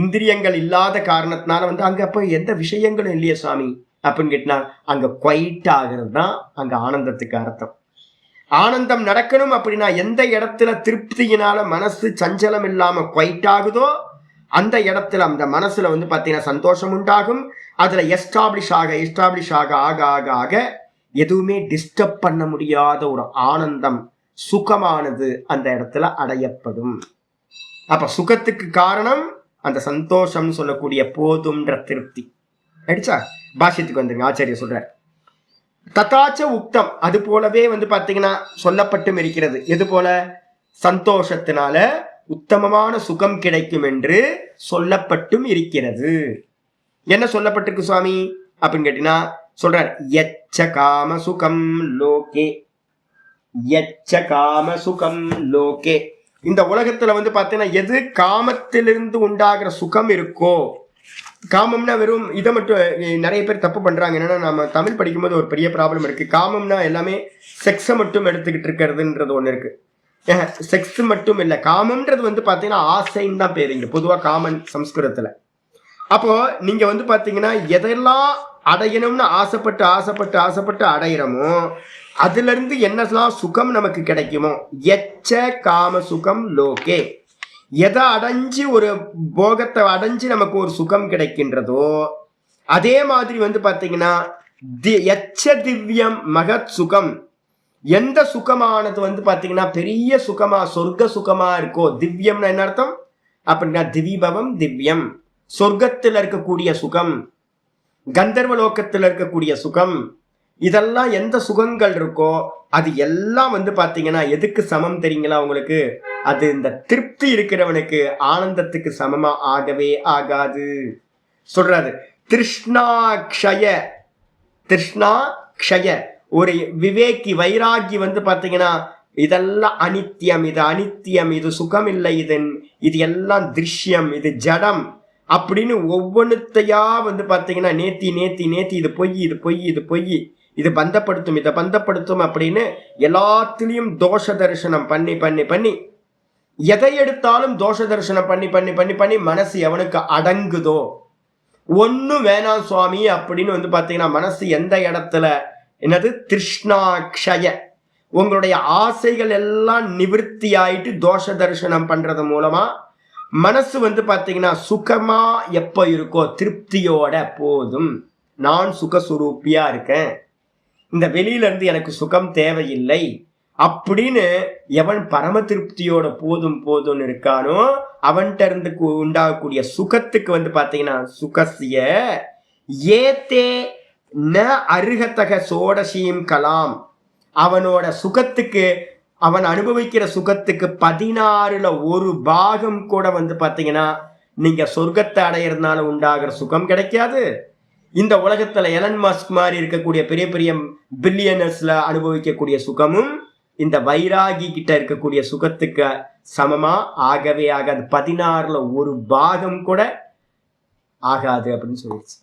[SPEAKER 1] இந்திரியங்கள் இல்லாத காரணத்தினால அங்க அப்ப எந்த விஷயங்களும் இல்லையா சுவாமி அப்படின்னு கேட்டா அங்க குவைட் ஆகிறது தான் அங்க ஆனந்தத்துக்கு அர்த்தம். ஆனந்தம் நடக்கணும் அப்படின்னா எந்த இடத்துல திருப்தியினால மனசு சஞ்சலம் இல்லாம குவைட் ஆகுதோ அந்த இடத்துல அந்த மனசுல பாத்தீங்கன்னா சந்தோஷம் உண்டாகும். அதுல எஸ்டாப்ளிஷ் ஆக ஆக ஆக ஆக எதுவுமே டிஸ்டர்ப் பண்ண முடியாத ஒரு ஆனந்தம், சுகமானது அந்த இடத்துல அடையப்படும். அப்ப சுகத்துக்கு காரணம் அந்த சந்தோஷம் சொல்லக்கூடிய போதும்ன்ற திருப்தி. அடிச்சா பாஷ்யத்துக்கு வந்துருங்க. ஆச்சாரிய சொல்ற ததாச்ச உக்தம், அது போலவே பாத்தீங்கன்னா சொல்லப்பட்டும் இருக்கிறது. எது போல? சந்தோஷத்தினால உத்தமமான சுகம் கிடைக்கும் என்று சொல்லப்பட்டும் இருக்கிறது. என்ன சொல்லப்பட்டிருக்கு சுவாமி அப்படின்னு கேட்டீங்கன்னா சொல்றார், யச்ச காம சுகம் லோகே, யச்ச காம சுகம் லோகே. இந்த உலகத்துல பாத்தீங்கன்னா எது காமத்திலிருந்து உண்டாகிற சுகம் இருக்கோ, காமம்னா வெறும் இதை மட்டும் நிறைய பேர் தப்பு பண்றாங்க. என்னன்னா நம்ம தமிழ் படிக்கும்போது ஒரு பெரிய ப்ராப்ளம் இருக்கு. காமம்னா எல்லாமே செக்ஸை மட்டும் எடுத்துக்கிட்டு இருக்கிறதுன்றது ஒண்ணு இருக்கு. செக்ஸ் மட்டும் இல்லை, காமம்ன்றது பாத்தீங்கன்னா ஆசைன்னு தான் பேரு இங்க பொதுவா காமன் சம்ஸ்கிருதத்துல. அப்போ நீங்க பாத்தீங்கன்னா எதெல்லாம் அடையணும்னு ஆசைப்பட்டு ஆசைப்பட்டு ஆசைப்பட்டு அடையிறோமோ அதுல இருந்து என்னெல்லாம் சுகம் நமக்கு கிடைக்குமோ, எச்ச காம சுகம் லோகே. எதை அடைஞ்சு ஒரு போகத்தை அடைஞ்சு நமக்கு ஒரு சுகம் கிடைக்கின்றதோ அதே மாதிரி பாத்தீங்கன்னா எச்ச திவ்யம் மகத் சுகம். எந்த சுகமானது பாத்தீங்கன்னா பெரிய சுகமா சொர்க்க சுகமா இருக்கோ, திவ்யம்னா என்ன அர்த்தம் அப்படின்னா திவிபவம் திவ்யம், சொர்க்கத்தில் இருக்கக்கூடிய சுகம், கந்தர்வலோகத்தில் இருக்கக்கூடிய சுகம், இதெல்லாம் எந்த சுகங்கள் இருக்கோ அது எல்லாம் பாத்தீங்கன்னா எதுக்கு சமம் தெரியுங்களா உங்களுக்கு? அது இந்த திருப்தி இருக்கிறவனுக்கு ஆனந்தத்துக்கு சமமா ஆகவே ஆகாது. சொல்றாரு திருஷ்ணாக்ஷய, திருஷ்ணாக்ஷய. ஒரு விவேகி வைராகி பாத்தீங்கன்னா இதெல்லாம் அனித்தியம், இது அனித்தியம், இது சுகம் இல்லை, இது எல்லாம் திருஷ்யம், இது ஜடம் அப்படின்னு ஒவ்வொன்றுத்தையா பாத்தீங்கன்னா நேத்தி நேத்தி நேத்தி இது பொய், இது பொய், இது பொய், இது பந்தப்படுத்தும், இதை பந்தப்படுத்தும் அப்படின்னு எல்லாத்திலையும் தோஷ தரிசனம் பண்ணி பண்ணி பண்ணி, எதை எடுத்தாலும் தோஷ தரிசனம் பண்ணி பண்ணி பண்ணி பண்ணி மனசு எவனுக்கு அடங்குதோ, ஒன்னும் வேணாம் சுவாமி அப்படின்னு பாத்தீங்கன்னா மனசு எந்த இடத்துல என்னது திருஷ்ணாக்ஷய, உங்களுடைய ஆசைகள் எல்லாம் நிவர்த்தி ஆயிட்டு தோஷ தரிசனம் பண்றது மூலமா மனசு பாத்தீங்கன்னா சுகமா எப்ப இருக்கோ திருப்தியோட போதும், நான் சுகஸ்வரூப்பியா இருக்கேன், இந்த வெளியில இருந்து எனக்கு சுகம் தேவையில்லை அப்படின்னு எவன் பரம திருப்தியோட போதும் போதும்னு இருக்கானோ அவன்கிட்ட இருந்து உண்டாகக்கூடிய சுகத்துக்கு பாத்தீங்கன்னா சுகசிய ஏத்தே ந அருகத்தக சோடசியும் கலாம், அவனோட சுகத்துக்கு அவன் அனுபவிக்கிற சுகத்துக்கு 16ல் ஒரு பாகம் கூட பாத்தீங்கன்னா நீங்க சொர்க்கத்தை அடையிறதுனால உண்டாகிற சுகம் கிடைக்காது. இந்த உலகத்துல எலன் மஸ்க் மாதிரி இருக்கக்கூடிய பெரிய பெரிய பில்லியனர்ஸ்ல அனுபவிக்கக்கூடிய சுகமும் இந்த வைராகி கிட்ட இருக்கக்கூடிய சுகத்துக்கு சமமா ஆகவே ஆகாது. 16ல் ஒரு பாகம் கூட ஆகாது அப்படின்னு சொல்லிடுச்சு.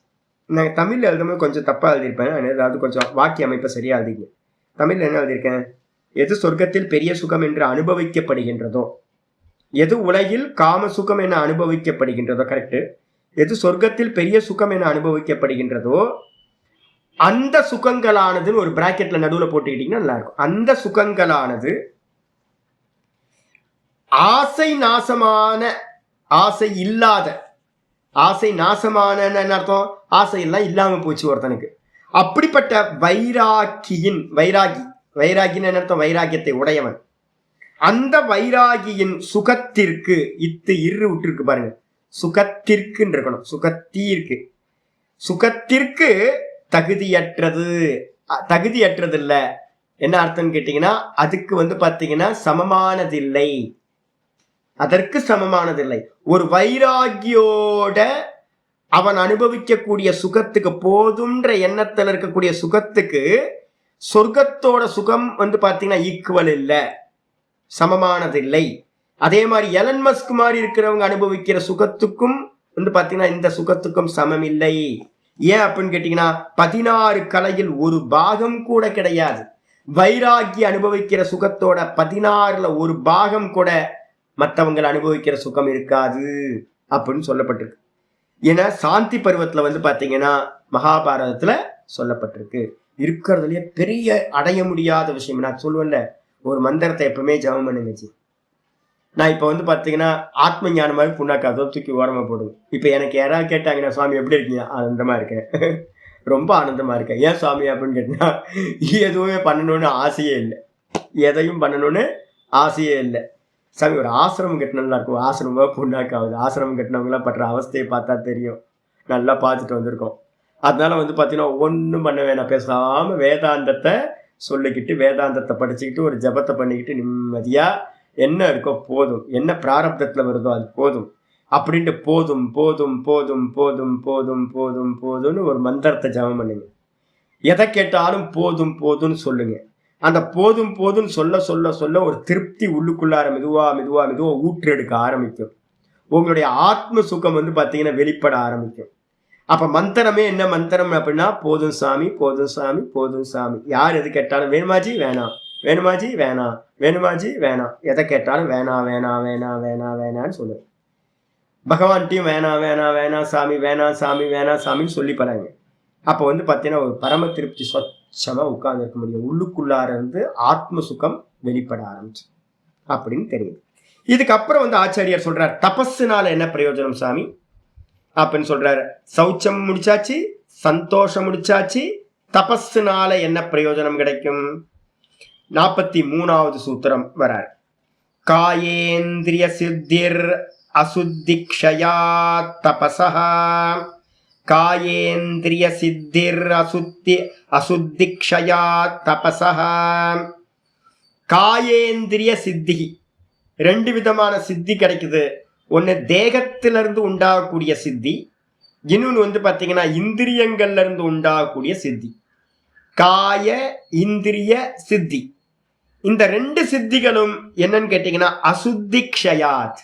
[SPEAKER 1] நான் தமிழ்ல எழுதும்போது கொஞ்சம் தப்பா எழுதியிருப்பேன், அதாவது கொஞ்சம் வாக்கிய அமைப்பை சரியா எழுதிங்க. தமிழ்ல என்ன எழுதியிருக்கேன், எது சொர்க்கத்தில் பெரிய சுகம் என்று அனுபவிக்கப்படுகின்றதோ, எது உலகில் காம சுகம் என அனுபவிக்கப்படுகின்றதோ, கரெக்ட், எது சொர்க்கத்தில் பெரிய சுகம் என அனுபவிக்கப்படுகின்றதோ அந்த சுகங்களானதுன்னு ஒரு பிராக்கெட்ல நடுவுல போட்டுக்கிட்டீங்கன்னா நல்லா இருக்கும். அந்த சுகங்களானது ஆசை நாசமான, ஆசை இல்லாத, ஆசை நாசமான அர்த்தம் ஆசை எல்லாம் இல்லாம போச்சு ஒருத்தனுக்கு. அப்படிப்பட்ட வைராக்கியின், வைராகின்னு அர்த்தம் வைராக்கியத்தை உடையவன், அந்த வைராகியின் சுகத்திற்கு இத்து இரு விட்டுருக்கு பாருங்க, சுகத்திற்குன்னு இருக்கணும், சுகத்திற்கு, சுகத்திற்கு தகுதியற்றது, தகுதியற்றது இல்ல. என்ன அர்த்தம் கேட்டீங்கன்னா அதுக்கு பாத்தீங்கன்னா சமமானதில்லை, அதற்கு சமமானதில்லை. ஒரு வைராகியோட அவன் அனுபவிக்கக்கூடிய சுகத்துக்கு போதும்ன்ற எண்ணத்துல இருக்கக்கூடிய சுகத்துக்கு சொர்க்கத்தோட சுகம் பாத்தீங்கன்னா ஈக்குவல் இல்லை, சமமானதில்லை. அதே மாதிரி எலன் மஸ்க் மாதிரி இருக்கிறவங்க அனுபவிக்கிற சுகத்துக்கும் பாத்தீங்கன்னா இந்த சுகத்துக்கும் சமம் இல்லை. ஏன் அப்படின்னு கேட்டீங்கன்னா 16 கலையில் ஒரு பாகம் கூட கிடையாது. வைராகி அனுபவிக்கிற சுகத்தோட 16ல் ஒரு பாகம் கூட மற்றவங்களை அனுபவிக்கிற சுகம் இருக்காது அப்படின்னு சொல்லப்பட்டிருக்கு. ஏன்னா சாந்தி பருவத்துல வந்து பாத்தீங்கன்னா மகாபாரதத்துல சொல்லப்பட்டிருக்கு. இருக்கிறதுலயே பெரிய அடைய முடியாத விஷயம் நான் சொல்லுவேன்ல, ஒரு மந்திரத்தை எப்பவுமே ஜபம் பண்ணுங்க. நான் இப்ப வந்து பாத்தீங்கன்னா ஆத்ம ஞானமாக புண்ணாக்கா தூக்கி ஓரமா போடுவேன். இப்ப எனக்கு யாராவது கேட்டாங்கன்னா சுவாமி எப்படி இருக்கீங்க? ஆனந்தமா இருக்கேன், ரொம்ப ஆனந்தமா இருக்கேன். ஏன் சுவாமி அப்படின்னு கேட்டீங்கன்னா, எதுவுமே பண்ணணும்னு ஆசையே இல்லை, எதையும் பண்ணணும்னு ஆசையே இல்லை. சாமி ஒரு ஆசிரமம் கட்டினா இருக்கும். ஆசிரமமா புண்ணாக்காவது. ஆசிரமம் கட்டினவங்களாம் படுற அவஸ்தையை பார்த்தா தெரியும். நல்லா பார்த்துட்டு வந்திருக்கோம். அதனால வந்து பார்த்தீங்கன்னா ஒன்றும் பண்ண வேணாம், பேசாமல் வேதாந்தத்தை சொல்லிக்கிட்டு வேதாந்தத்தை படிச்சுக்கிட்டு ஒரு ஜபத்தை பண்ணிக்கிட்டு நிம்மதியாக என்ன இருக்கோ போதும், என்ன பிராரப்தத்தில் வருதோ அது போதும் அப்படின்ட்டு போதும் போதும் போதும் போதும் போதும் போதும் போதும்னு ஒரு மந்திரத்தை ஜபம் பண்ணுங்க. எதை கேட்டாலும் போதும் போதும்னு சொல்லுங்க. அந்த போதும் போதும் சொல்ல சொல்ல சொல்ல ஒரு திருப்தி உள்ளுக்குள்ளார மெதுவா மெதுவா மெதுவா ஊற்றெடுக்க ஆரம்பிக்கும். உங்களுடைய ஆத்ம சுகம் வந்து பார்த்தீங்கன்னா வெளிப்பட ஆரம்பிக்கும். அப்ப மந்திரமே என்ன மந்திரம் அப்படின்னா போதும் சாமி போதும் சாமி போதும் சாமி. யார் எது கேட்டாலும் வேணுமாஜி வேணாம், வேணுமாஜி வேணாம், வேணுமாஜி வேணாம், எதை கேட்டாலும் வேணாம் வேணாம் வேணாம் வேணாம் வேணான்னு சொல்லு. பகவான்கிட்டையும் வேணாம் வேணாம் வேணாம் சாமி வேணாம் சாமி வேணாம் சாமின்னு சொல்லி பழங்க. அப்போ வந்து பார்த்தீங்கன்னா ஒரு பரம திருப்தி சொச்சமா உட்கார்ந்து இருக்க முடியும். உள்ளுக்குள்ளார இருந்து ஆத்ம சுகம் வெளிப்பட ஆரம்பிச்சு அப்படின்னு தெரியுது. இதுக்கப்புறம் வந்து ஆச்சாரியார் சொல்றார், தபஸுனால என்ன பிரயோஜனம் சாமி அப்படின்னு சொல்றாரு. சௌச்சம் முடிச்சாச்சு, சந்தோஷம் முடிச்சாச்சு, தபஸுனால என்ன பிரயோஜனம் கிடைக்கும்? 43வது சூத்திரம் வரார். காயேந்திரிய சித்திர் அசுத்திக்ஷயா தபஸஹ. காயேந்திரிய சித்திர் அசுத்திக்ஷயா தபஸஹ. காயேந்திரிய சித்தி, 2 விதமான சித்தி கிடைக்குது. ஒன்று தேகத்திலிருந்து உண்டாகக்கூடிய சித்தி, இன்னொன்று வந்து பார்த்தீங்கன்னா இந்திரியங்கள்ல இருந்து உண்டாகக்கூடிய சித்தி. காய இந்திரிய சித்தி, இந்த 2 சித்திகளும் என்னன்னு கேட்டீங்கன்னா அசுத்திக்ஷயாத்.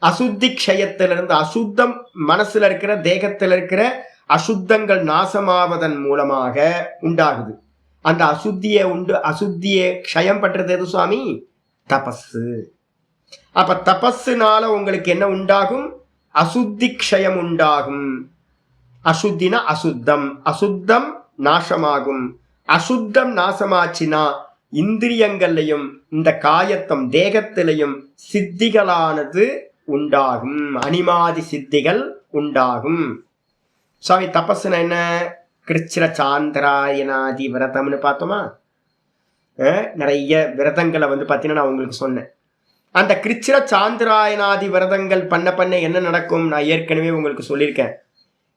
[SPEAKER 1] அசுத்திக்ஷயத்திலிருந்து, அசுத்தம் மனசுல இருக்கிற தேகத்தில் இருக்கிற அசுத்தங்கள் நாசமாவதன் மூலமாக உண்டாகுது. அந்த அசுத்தியை க்ஷயம் பண்றது எது சுவாமி? தபஸு. அப்ப தபஸுனால உங்களுக்கு என்ன உண்டாகும்? அசுத்தி க்ஷயம் உண்டாகும். அசுத்தினா அசுத்தம், அசுத்தம் நாசமாகும். அசுத்தம் நாசமாச்சினா இந்திரியங்கள்லையும் இந்த காயத்தம் தேகத்திலையும் சித்திகளானது உண்டாகும், அனிமாதி சித்திகள் உண்டாகும். சுவாமி தபஸ்னா என்ன? கிருச்சிர சாந்திராயனாதி விரதம்னு பார்த்தோமா? நிறைய விரதங்களை வந்து பார்த்தீங்கன்னா நான் உங்களுக்கு சொன்னேன். அந்த கிருச்சிர சாந்திராயனாதி விரதங்கள் பண்ண பண்ண என்ன நடக்கும் நான் ஏற்கனவே உங்களுக்கு சொல்லியிருக்கேன்.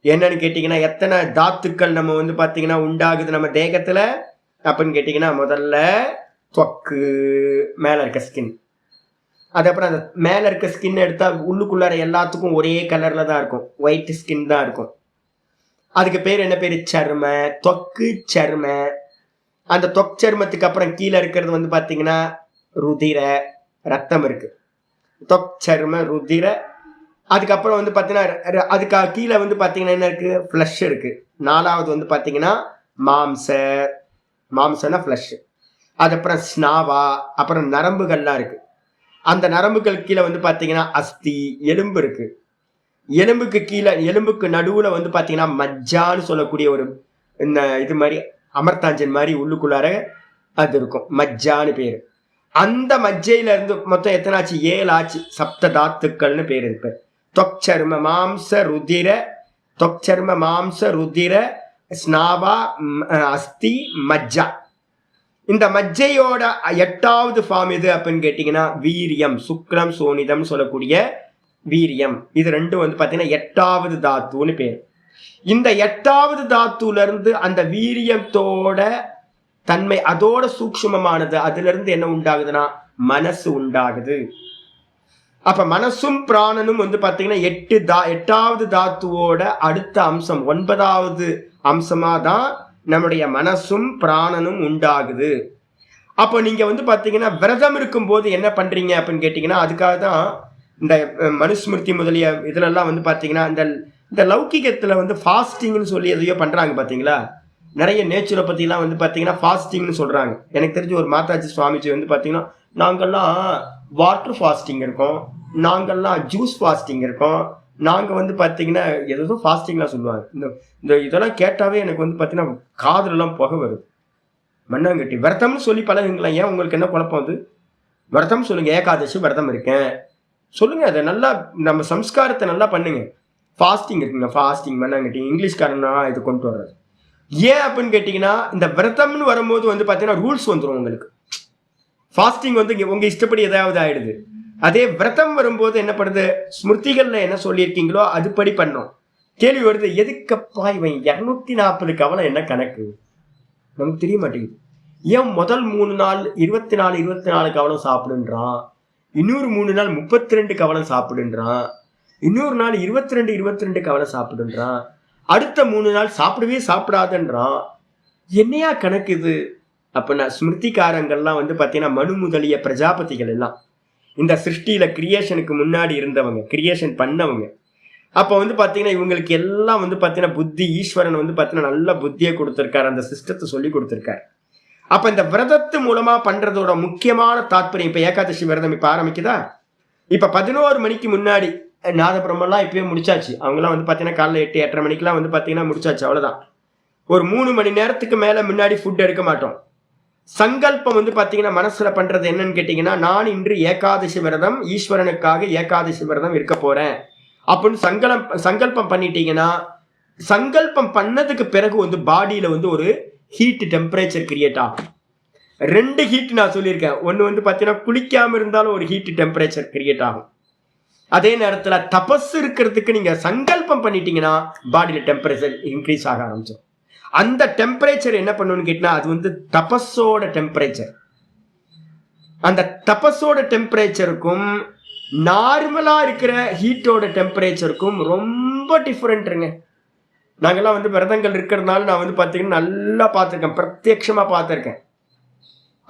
[SPEAKER 1] என்னன்னு கேட்டிங்கன்னா எத்தனை தாத்துக்கள் நம்ம வந்து பார்த்தீங்கன்னா உண்டாகுது நம்ம தேகத்தில் அப்படின்னு கேட்டிங்கன்னா, முதல்ல தொக்கு மேலே இருக்க ஸ்கின், அதுக்கப்புறம் அந்த மேலே இருக்க ஸ்கின் எடுத்தால் உள்ளுக்குள்ளார எல்லாத்துக்கும் ஒரே கலரில் தான் இருக்கும், ஒயிட் ஸ்கின் தான் இருக்கும். அதுக்கு பேர் என்ன பேர்? சர்ம, தொக்கு சர்ம. அந்த தொச்சர்மத்துக்கு அப்புறம் கீழே இருக்கிறது வந்து பார்த்தீங்கன்னா ருதிர, ரத்தம் இருக்கு. தொச்சர்ம ருதிர. அதுக்கப்புறம் வந்து பார்த்தீங்கன்னா அதுக்கு கீழே வந்து பார்த்தீங்கன்னா என்ன இருக்கு? ஃப்ளஷ் இருக்கு. 4வது வந்து பார்த்தீங்கன்னா மாம்சனா ஃப்ளஷ். அதுக்கப்புறம் ஸ்னாவா, அப்புறம் நரம்புகள்லாம் இருக்கு. அந்த நரம்புகள் கீழே வந்து பார்த்தீங்கன்னா அஸ்தி, எலும்பு இருக்கு. எலும்புக்கு கீழே, எலும்புக்கு நடுவில் வந்து பார்த்தீங்கன்னா மஜ்ஜான்னு சொல்லக்கூடிய ஒரு இந்த இது மாதிரி அமர்த்தாஞ்சன் மாதிரி உள்ளுக்குள்ளார அது இருக்கும், மஜ்ஜான்னு பேர். அந்த மஜ்ஜையில இருந்து மொத்தம் எத்தனை ஆச்சு? 7 ஆச்சு. சப்த தாத்துக்கள்னு பேர் இருக்கு. தொச்சர்ம மாம்ச ருதிர, தொச்சர்ம மாம்ச ருதிர, ஸ்னாவா, அஸ்தி, மஜ்ஜா. இந்த மஜ்ஜையோட 8வது ஃபார்ம் எது அப்படின்னு கேட்டீங்கன்னா வீரியம், சுக்ரம் சோனிதம் சொல்லக்கூடிய வீரியம். இது 2 வந்து பார்த்தீங்கன்னா 8வது தாத்துன்னு பேர். இந்த 8வது தாத்துல இருந்து அந்த வீரியத்தோட தன்மை அதோட சூக்ஷ்மமானது, அதுல இருந்து என்ன உண்டாகுதுன்னா மனசு உண்டாகுது. அப்ப மனசும் பிராணனும் வந்து பாத்தீங்கன்னா 8வது தாத்துவோட அடுத்த அம்சம், 9வது அம்சமா தான் நம்முடைய மனசும் பிராணனும் உண்டாகுது. அப்போ நீங்க வந்து பாத்தீங்கன்னா விரதம் இருக்கும் போது என்ன பண்றீங்க அப்படின்னு கேட்டீங்கன்னா, அதுக்காக தான் இந்த மனுஸ்மிருதி முதலிய இதுல எல்லாம் வந்து பாத்தீங்கன்னா இந்த லௌகிகத்துல வந்து ஃபாஸ்டிங்னு சொல்லி எதையோ பண்றாங்க பாத்தீங்களா? நிறைய நேச்சுரை பற்றிலாம் வந்து பார்த்தீங்கன்னா ஃபாஸ்டிங்னு சொல்கிறாங்க. எனக்கு தெரிஞ்ச ஒரு மாதாஜி சுவாமிஜி வந்து பார்த்தீங்கன்னா, நாங்கள்லாம் வாட்டர் ஃபாஸ்டிங் இருக்கோம், நாங்கள்லாம் ஜூஸ் ஃபாஸ்டிங் இருக்கோம், நாங்கள் வந்து பார்த்தீங்கன்னா ஏதோ ஃபாஸ்டிங்லாம் சொல்லுவாங்க. இந்த இதெல்லாம் கேட்டாவே எனக்கு வந்து பார்த்தீங்கன்னா காதுலலாம் புகை வருது. மண்ணாங்கட்டி விரதம்னு சொல்லி பழகுங்களா? ஏன் உங்களுக்கு என்ன குழப்பம்? அது விரதம் சொல்லுங்க, ஏகாதசி விரதம் இருக்கேன் சொல்லுங்க, அதை நல்லா நம்ம சம்ஸ்காரத்தை நல்லா பண்ணுங்க. ஃபாஸ்டிங் இருக்குங்க, ஃபாஸ்டிங் மண்ணாங்கட்டி இங்கிலீஷ்காரனா இது கொண்டு வர்றது. ஏன் அப்படின்னு கேட்டிங்கன்னா, இந்த விரதம்னு வரும்போது வந்து பார்த்தீங்கன்னா ரூல்ஸ் வந்துடும் உங்களுக்கு. ஃபாஸ்டிங் வந்து உங்கள் இஷ்டப்படி ஏதாவது ஆயிடுது. அதே விரதம் வரும்போது என்ன பண்ணுது, ஸ்மிருதிகளில் என்ன சொல்லியிருக்கீங்களோ அதுபடி பண்ணோம். கேள்வி வருது, எதுக்கப்பா இவன் 240 கவலம் என்ன கணக்கு நமக்கு தெரிய மாட்டேங்குது. ஏன் முதல் 3 நாள் 24 கவலம் சாப்பிடுன்றான், இன்னொரு 3 நாள் 32 கவலம் சாப்பிடுன்றான், இன்னொரு நாள் 22 கவலம் சாப்பிடுன்றான், அடுத்த 3 நாள் சாப்பிடவே சாப்பிடாதன்றான். என்னையா கணக்கு இது? அப்படின்னா ஸ்மிருதிகாரங்கள்லாம் வந்து பார்த்தீங்கன்னா மனு முதலிய பிரஜாபதிகள் எல்லாம் இந்த சிருஷ்டியில கிரியேஷனுக்கு முன்னாடி இருந்தவங்க, கிரியேஷன் பண்ணவங்க. அப்போ வந்து பார்த்தீங்கன்னா இவங்களுக்கு எல்லாம் வந்து பார்த்தீங்கன்னா புத்தி, ஈஸ்வரன் வந்து பார்த்தீங்கன்னா நல்ல புத்தியை கொடுத்துருக்காரு, அந்த சிஸ்டத்தை சொல்லி கொடுத்துருக்காரு. அப்போ இந்த விரதத்து மூலமா பண்றதோட முக்கியமான தாற்பயம், இப்போ ஏகாதசி விரதம் இப்போ ஆரம்பிக்குதா, இப்போ 11 மணிக்கு முன்னாடி நாதபுரமெல்லாம் இப்பயே முடிச்சாச்சு. அவங்களாம் வந்து பார்த்தீங்கன்னா காலைல 8-8:30 மணிக்கெல்லாம் வந்து பார்த்தீங்கன்னா முடிச்சாச்சு, அவ்வளோதான். ஒரு 3 மணி நேரத்துக்கு மேலே முன்னாடி ஃபுட் எடுக்க மாட்டோம். சங்கல்பம் வந்து பார்த்தீங்கன்னா மனசுல பண்றது என்னன்னு கேட்டீங்கன்னா, நான் இன்று ஏகாதசி விரதம், ஈஸ்வரனுக்காக ஏகாதசி விரதம் இருக்க போறேன் அப்படின்னு சங்கல்பம் பண்ணிட்டீங்கன்னா, சங்கல்பம் பண்ணதுக்கு பிறகு வந்து பாடியில வந்து ஒரு ஹீட் டெம்பரேச்சர் கிரியேட் ஆகும். 2 ஹீட் நான் சொல்லியிருக்கேன். ஒன்று வந்து பார்த்தீங்கன்னா குளிக்காம இருந்தாலும் ஒரு ஹீட் டெம்பரேச்சர் கிரியேட் ஆகும். அதே நேரத்தில் தபஸ் இருக்கிறதுக்கு நீங்க சங்கல்பம் பண்ணிட்டீங்கன்னா பாடியில டெம்பரேச்சர் இன்க்ரீஸ் ஆக ஆரம்பிச்சோம். அந்த டெம்பரேச்சர் என்ன பண்ணணும்னு கேட்டா, அது வந்து தபஸோட டெம்பரேச்சர். அந்த தபஸோட டெம்பரேச்சருக்கும் நார்மலா இருக்கிற ஹீட்டோட டெம்பரேச்சருக்கும் ரொம்ப டிஃபரெண்ட்ங்க. நாங்கெல்லாம் வந்து விரதங்கள் இருக்கிறதுனால நான் வந்து பார்த்தீங்கன்னா நல்லா பார்த்துருக்கேன், பிரத்யட்சமா பார்த்துருக்கேன்.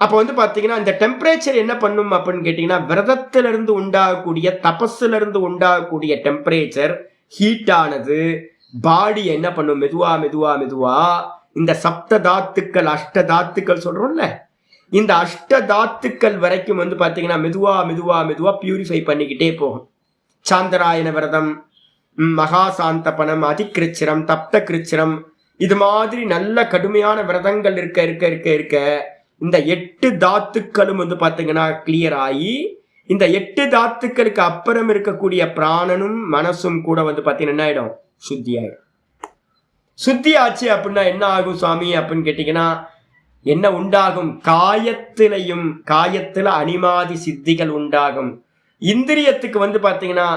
[SPEAKER 1] அப்போ வந்து பார்த்தீங்கன்னா இந்த டெம்பரேச்சர் என்ன பண்ணும் அப்படின்னு கேட்டீங்கன்னா, விரதத்திலிருந்து உண்டாகக்கூடிய தபஸிலிருந்து இருந்து உண்டாகக்கூடிய டெம்பரேச்சர் ஹீட் ஆனது பாடி என்ன பண்ணும், மெதுவா மெதுவா மெதுவா இந்த சப்த தாத்துக்கள், அஷ்ட தாத்துக்கள் சொல்றோம்ல, இந்த அஷ்ட தாத்துக்கள் வரைக்கும் வந்து பார்த்தீங்கன்னா மெதுவா மெதுவா மெதுவா பியூரிஃபை பண்ணிக்கிட்டே போகும். சாந்தராயன விரதம், மகாசாந்தபனம், அதிகிருச்சிரம், தப்த கிருச்சிரம், இது மாதிரி நல்ல கடுமையான விரதங்கள் இருக்க இருக்க இருக்க இருக்க இந்த 8 தாத்துக்களும் வந்து பார்த்தீங்கன்னா கிளியர் ஆகி, இந்த 8 தாத்துக்களுக்கு அப்புறம் இருக்கக்கூடிய பிராணனும் மனசும் கூட வந்து பார்த்தீங்கன்னா என்ன ஆயிடும், சுத்தி ஆயிடும். சுத்தி ஆச்சு அப்படின்னா என்ன ஆகும் சுவாமி அப்படின்னு கேட்டீங்கன்னா, என்ன உண்டாகும், காயத்துல அனிமாதி சித்திகள் உண்டாகும். இந்திரியத்துக்கு வந்து பார்த்தீங்கன்னா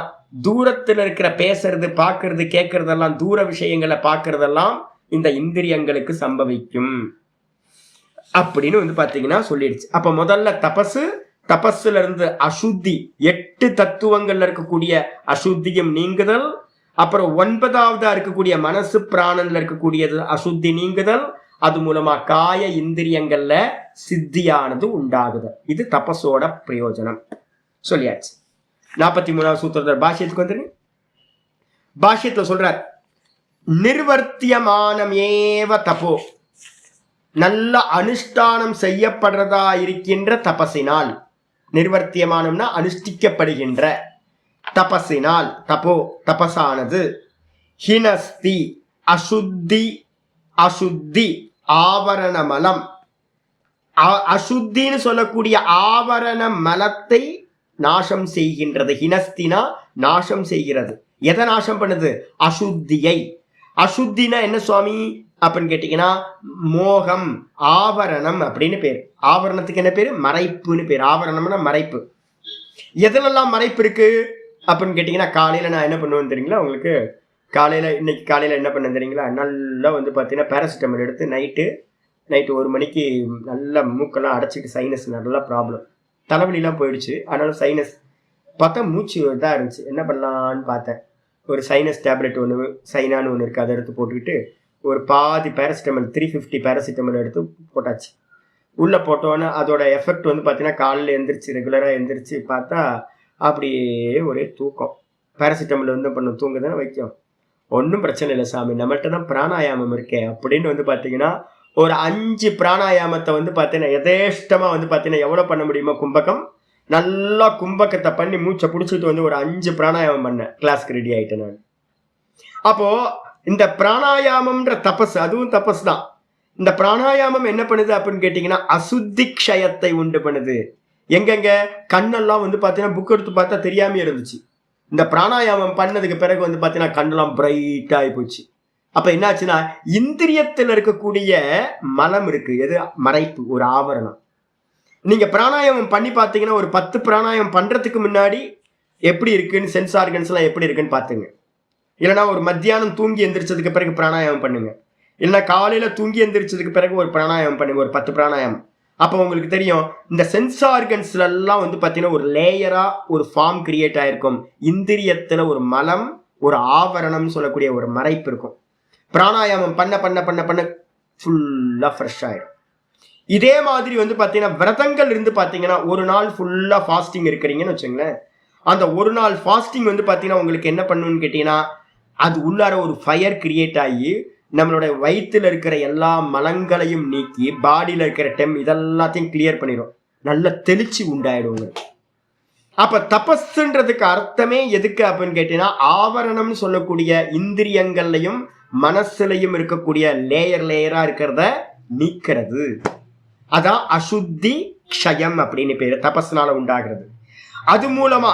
[SPEAKER 1] தூரத்தில் இருக்கிற பேசுறது, பார்க்கறது, கேட்கறதெல்லாம், தூர விஷயங்களை பார்க்கறதெல்லாம் இந்த இந்திரியங்களுக்கு சம்பவிக்கும் அப்படின்னு வந்து பார்த்தீங்கன்னா சொல்லிடுச்சு. அப்ப முதல்ல தபஸ்ல இருந்து அசுத்தி, 8 தத்துவங்கள்ல இருக்கக்கூடிய அசுத்தியும் நீங்குதல், அப்புறம் 9வதா இருக்கக்கூடிய மனசு பிராணன்ல இருக்கக்கூடியது அசுத்தி நீங்குதல், அது மூலமா காய இந்திரியங்கள்ல சித்தியானது உண்டாகுது. இது தபஸோட பிரயோஜனம் சொல்லியாச்சு. 43வது சூத்திரத்தில் பாஷ்யத்துக்கு வந்துருங்க. பாஷ்யத்துல சொல்றார், நிர்வர்த்தியமானம் ஏவ தபோ, நல்ல அனுஷ்டானம் செய்யப்படுறதா இருக்கின்ற தபசினால், நிர்வர்த்தியமானம்னா அனுஷ்டிக்கப்படுகின்ற தபசினால், தபசானது ஹினஸ்தி அசுத்தி ஆவரண மலம், அசுத்தின்னு சொல்லக்கூடிய ஆவரண மலத்தை நாசம் செய்கின்றது. ஹினஸ்தினா நாசம் செய்கிறது. எதை நாசம் பண்ணுது, அசுத்தியை. அசுத்தினா என்ன சுவாமி அப்படின்னு கேட்டீங்கன்னா, மோகம், ஆவரணம் அப்படின்னு பேர். ஆவரணத்துக்கு என்ன பேரு, மறைப்புன்னு பேர். ஆவரணம்னா மறைப்பு. எதுலெல்லாம் மறைப்பு இருக்கு அப்படின்னு கேட்டீங்கன்னா, காலையில நான் என்ன பண்ணுவேன்னு தெரியுங்களா உங்களுக்கு, இன்னைக்கு காலையில என்ன பண்ண தெரியுங்களா, நல்லா வந்து பார்த்தீங்கன்னா பேராசிட்டமால் எடுத்து நைட்டு 1 மணிக்கு நல்லா மூக்கெல்லாம் அடைச்சிட்டு, சைனஸ் நல்லா ப்ராப்ளம், தலைவலிலாம் போயிடுச்சு. அதனால சைனஸ் பார்த்தா மூச்சு இதாக இருந்துச்சு. என்ன பண்ணலான்னு பார்த்தேன், ஒரு சைனஸ் டேப்லெட் ஒன்று, சைனான்னு ஒன்று இருக்குது, அதை எடுத்து போட்டுக்கிட்டு ஒரு பாதி பேராசிட்டமால் 350 பேராசிட்டமால் எடுத்து போட்டாச்சு. உள்ளே போட்டோன்னே அதோட எஃபெக்ட் வந்து பார்த்தீங்கன்னா காலையில் எழுந்திரிச்சு, ரெகுலராக எழுந்திரிச்சு பார்த்தா அப்படியே ஒரே தூக்கம். பேராசிட்டமால் வந்து பண்ண தூங்க தானே வைக்கும். ஒன்றும் பிரச்சனை இல்லை சாமி, நம்மள்கிட்ட தான் பிராணாயாமம் இருக்கே அப்படின்னு வந்து பார்த்தீங்கன்னா ஒரு 5 பிராணாயாமத்தை வந்து பார்த்தீங்கன்னா யதேஷ்டமாக வந்து பார்த்தீங்கன்னா எவ்வளோ பண்ண முடியுமோ கும்பகம் நல்லா கும்பகத்தை பண்ணி மூச்சை பிடிச்சிட்டு வந்து ஒரு 5 பிராணாயாமம் பண்ணேன். கிளாஸ்க்கு ரெடி ஆகிட்டேன் நான். அப்போ இந்த பிராணாயாமம்ன்ற தபஸ், அதுவும் தபஸ் தான். இந்த பிராணாயாமம் என்ன பண்ணுது அப்படின்னு கேட்டீங்கன்னா அசுத்தி க்ஷயத்தை உண்டு பண்ணுது. எங்கெங்க கண்ணெல்லாம் வந்து பார்த்தீங்கன்னா புக் எடுத்து பார்த்தா தெரியாம இருந்துச்சு. இந்த பிராணாயாமம் பண்ணதுக்கு பிறகு வந்து பார்த்தீங்கன்னா கண்ணெல்லாம் பிரைட் ஆகி போச்சு. அப்ப என்னாச்சுன்னா இந்திரியத்தில் இருக்கக்கூடிய மலம் இருக்கு, எது மறைப்பு, ஒரு ஆவரணம். நீங்க பிராணாயாமம் பண்ணி பார்த்தீங்கன்னா ஒரு 10 பிராணாயாமம் பண்றதுக்கு முன்னாடி எப்படி இருக்குன்னு, சென்ஸ் ஆர்கன்ஸ் எல்லாம் எப்படி இருக்குன்னு பாத்துங்க. இல்லைன்னா ஒரு மத்தியானம் தூங்கி எந்திரிச்சதுக்கு பிறகு பிராணாயாமம் பண்ணுங்க. இல்லைன்னா காலையில தூங்கி எந்திரிச்சதுக்கு பிறகு ஒரு பிராணாயாமம் பண்ணுங்க, ஒரு 10 பிராணாயாமம். அப்போ உங்களுக்கு தெரியும் இந்த சென்ஸ் ஆர்கன்ஸ்ல எல்லாம் வந்து பார்த்தீங்கன்னா ஒரு லேயரா ஒரு ஃபார்ம் கிரியேட் ஆயிருக்கும். இந்திரியத்துல ஒரு மலம், ஒரு ஆவரணம் சொல்லக்கூடிய ஒரு மறைப்பு இருக்கும். பிராணாயாமம் பண்ண பண்ண பண்ண பண்ண ஃபுல்லா ஃப்ரெஷ் ஆயிடும். இதே மாதிரி வந்து பார்த்தீங்கன்னா விரதங்கள் இருந்து பார்த்தீங்கன்னா ஒரு நாள் ஃபுல்லா ஃபாஸ்டிங் இருக்கிறீங்கன்னு வச்சுங்களேன். அந்த ஒரு நாள் ஃபாஸ்டிங் வந்து பார்த்தீங்கன்னா உங்களுக்கு என்ன பண்ணணும்னு கேட்டீங்கன்னா அது உள்ளார ஒரு ஃபயர் கிரியேட் ஆகி நம்மளுடைய வயிற்றுல இருக்கிற எல்லா மலங்களையும் நீக்கி பாடியில் இருக்கிற இதெல்லாத்தையும் கிளியர் பண்ணிடும். நல்ல தெளிச்சு உண்டாயிடும். அப்ப தபஸ்ன்றதுக்கு அர்த்தமே எதுக்கு அப்படின்னு கேட்டீங்கன்னா ஆவரணம்னு சொல்லக்கூடிய இந்திரியங்கள்லையும் மனசுலையும் இருக்கக்கூடிய லேயர் லேயரா இருக்கிறத நீக்கிறது. அதான் அசுத்தி க்ஷயம் அப்படின்னு பேரு, தபஸ்னால உண்டாகிறது. அது மூலமா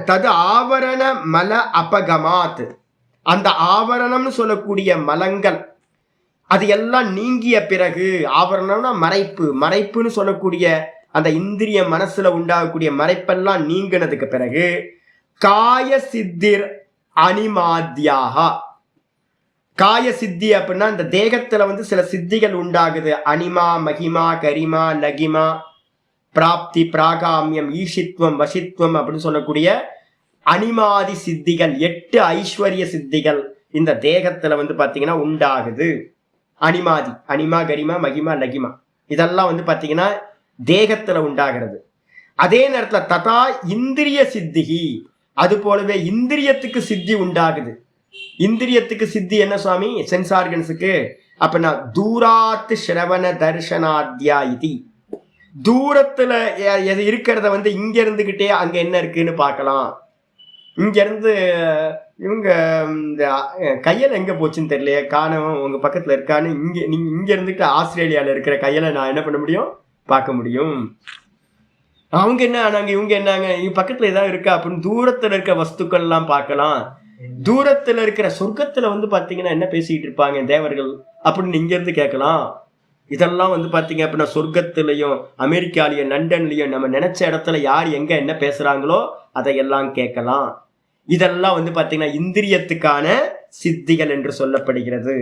[SPEAKER 1] தது ஆவரண மல அபகமாத், அந்த ஆவரணம்னு சொல்லக்கூடிய மலங்கள் அது எல்லாம் நீங்கிய பிறகு, ஆவரணம்னா மறைப்பு, மறைப்புன்னு சொல்லக்கூடிய அந்த இந்திரிய மனசுல உண்டாகக்கூடிய மறைப்பெல்லாம் நீங்கினதுக்கு பிறகு காய சித்திர் அனிமாத்யாக, காய சித்தி அப்படின்னா இந்த தேகத்துல வந்து சில சித்திகள் உண்டாகுது. அனிமா, மகிமா, கரிமா, லகிமா, பிராப்தி, பிராகாமியம், ஈஷித்வம், வசித்வம் அப்படின்னு சொல்லக்கூடிய அனிமாதி சித்திகள், 8 ஐஸ்வர்ய சித்திகள் இந்த தேகத்துல வந்து பாத்தீங்கன்னா உண்டாகுது. அனிமாதி, அனிமா, கரிமா, மகிமா, லகிமா இதெல்லாம் வந்து பாத்தீங்கன்னா தேகத்துல உண்டாகிறது. அதே நேரத்துல ததா இந்திரிய சித்திகி, அது போலவே இந்திரியத்துக்கு சித்தி உண்டாகுது. இந்திரியத்துக்கு சித்தி என்ன சுவாமி? சென்ஸ் ஆர்கன்ஸுக்கு. அப்படின்னா தூராத்து ஸ்ரவண தர்ஷனாத்யா இதி, தூரத்துல எது இருக்கிறத வந்து இங்க இருந்துகிட்டே அங்க என்ன இருக்குன்னு பார்க்கலாம். இங்க இருந்து இவங்க இந்த கையில எங்க போச்சுன்னு தெரியலையே, காணவும் உங்க பக்கத்துல இருக்கான்னு இங்க இருந்துட்டு ஆஸ்திரேலியால இருக்கிற கையில நான் என்ன பண்ண முடியும்? பார்க்க முடியும். அவங்க என்ன ஆனாங்க, இவங்க என்னங்க, இவங்க பக்கத்துல ஏதாவது இருக்கா அப்படின்னு தூரத்துல இருக்க வஸ்துக்கள் எல்லாம் பார்க்கலாம். தூரத்துல இருக்கிற சொர்க்கத்துல வந்து பாத்தீங்கன்னா என்ன பேசிட்டு இருப்பாங்க தேவர்கள் அப்படின்னு இங்க இருந்து கேட்கலாம். இதெல்லாம் வந்து பாத்தீங்க அப்படின்னா சொர்க்கத்திலையும் அமெரிக்காலையும் லண்டன்லயும் நம்ம நினைச்ச இடத்துல யார் எங்க என்ன பேசுறாங்களோ அதையெல்லாம் கேட்கலாம். இதெல்லாம் வந்து பாத்தீங்கன்னா இந்திரியத்துக்கான சித்திகள் என்று சொல்லப்படுகிறது.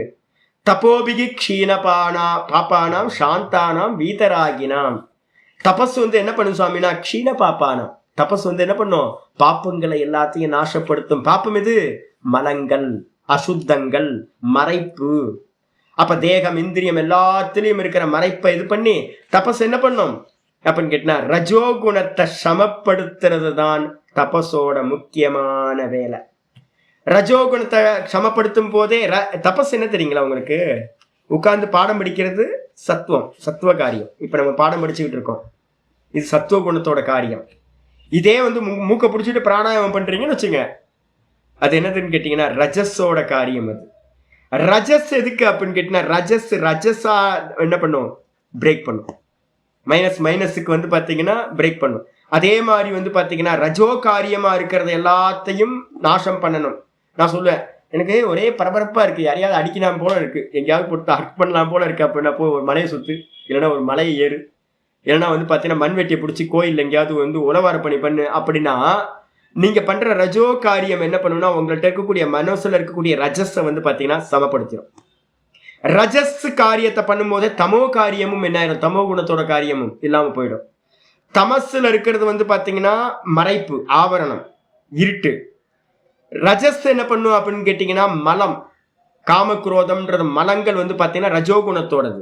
[SPEAKER 1] தபோபிகி க்ஷீணபானா பாப்பானாம் சாந்தானாம் வீதராகினாம். தபஸ் வந்து என்ன பண்ணும் சுவாமினா க்ஷீண பாப்பானாம். தபஸ் வந்து என்ன பண்ணும்? பாப்பங்களை எல்லாத்தையும் நாசப்படுத்தும். பாப்பம் எது? மலங்கள், அசுத்தங்கள், மறைப்பு. அப்ப தேகம், இந்திரியம் எல்லாத்திலையும் இருக்கிற மறைப்பை இது பண்ணி தபஸ் என்ன பண்ணும் அப்படின்னு கேட்டா ரஜோகுணத்தை சமப்படுத்துறது தான் தபஸோட முக்கியமான வேலை. ரஜோகுணத்தை சமப்படுத்தும் போதே தபஸ் என்ன தெரியுங்களா உங்களுக்கு? உட்கார்ந்து பாடம் படிக்கிறது சத்துவம், சத்துவ காரியம். இப்ப நம்ம பாடம் படிச்சுக்கிட்டு இருக்கோம், இது சத்துவ குணத்தோட காரியம். இதே வந்து மூக்க பிடிச்சிட்டு பிராணாயாமம் பண்றீங்கன்னு வச்சுங்க, அது என்னதுன்னு கேட்டீங்கன்னா ரஜஸோட காரியம். அது ரஜஸ் எதுக்கு அப்படின்னு கேட்டீங்கன்னா ரஜஸா என்ன பண்ணும்? பிரேக் பண்ணும். மைனஸுக்கு வந்து பாத்தீங்கன்னா பிரேக் பண்ணும். அதே மாதிரி வந்து பாத்தீங்கன்னா ரஜோ காரியமா இருக்கிறது எல்லாத்தையும் நாசம் பண்ணணும். நான் சொல்லுவேன், எனக்கு ஒரே பரபரப்பா இருக்கு, யாரையாவது அடிக்கலாம் போல இருக்கு, எங்கேயாவது போட்டு அர்க் பண்ணலாம் போல இருக்கு அப்படின்னா போ ஒரு மலையை சுத்து, இல்லைன்னா ஒரு மலையை ஏறு, இல்லைன்னா வந்து பாத்தீங்கன்னா மண்வெட்டியை பிடிச்சி கோயில் எங்கேயாவது வந்து உழவார பணி பண்ணு. அப்படின்னா நீங்க பண்ற ரஜோ காரியம் என்ன பண்ணுன்னா உங்கள்கிட்ட இருக்கக்கூடிய மனசுல இருக்கக்கூடிய ரஜஸை வந்து பாத்தீங்கன்னா சமப்படுத்திடும். ரஜஸ் காரியத்தை பண்ணும் போதே தமோ காரியமும் என்ன ஆயிரும்? தமோ குணத்தோட காரியமும் இல்லாம போயிடும். தமசுல இருக்கிறது வந்து பாத்தீங்கன்னா மறைப்பு, ஆவரணம், இருட்டு. ரஜஸ் என்ன பண்ணும் அப்படின்னு கேட்டீங்கன்னா மலம், காமக்ரோதம்ன்றது மலங்கள் வந்து பாத்தீங்கன்னா ரஜோகுணத்தோடது.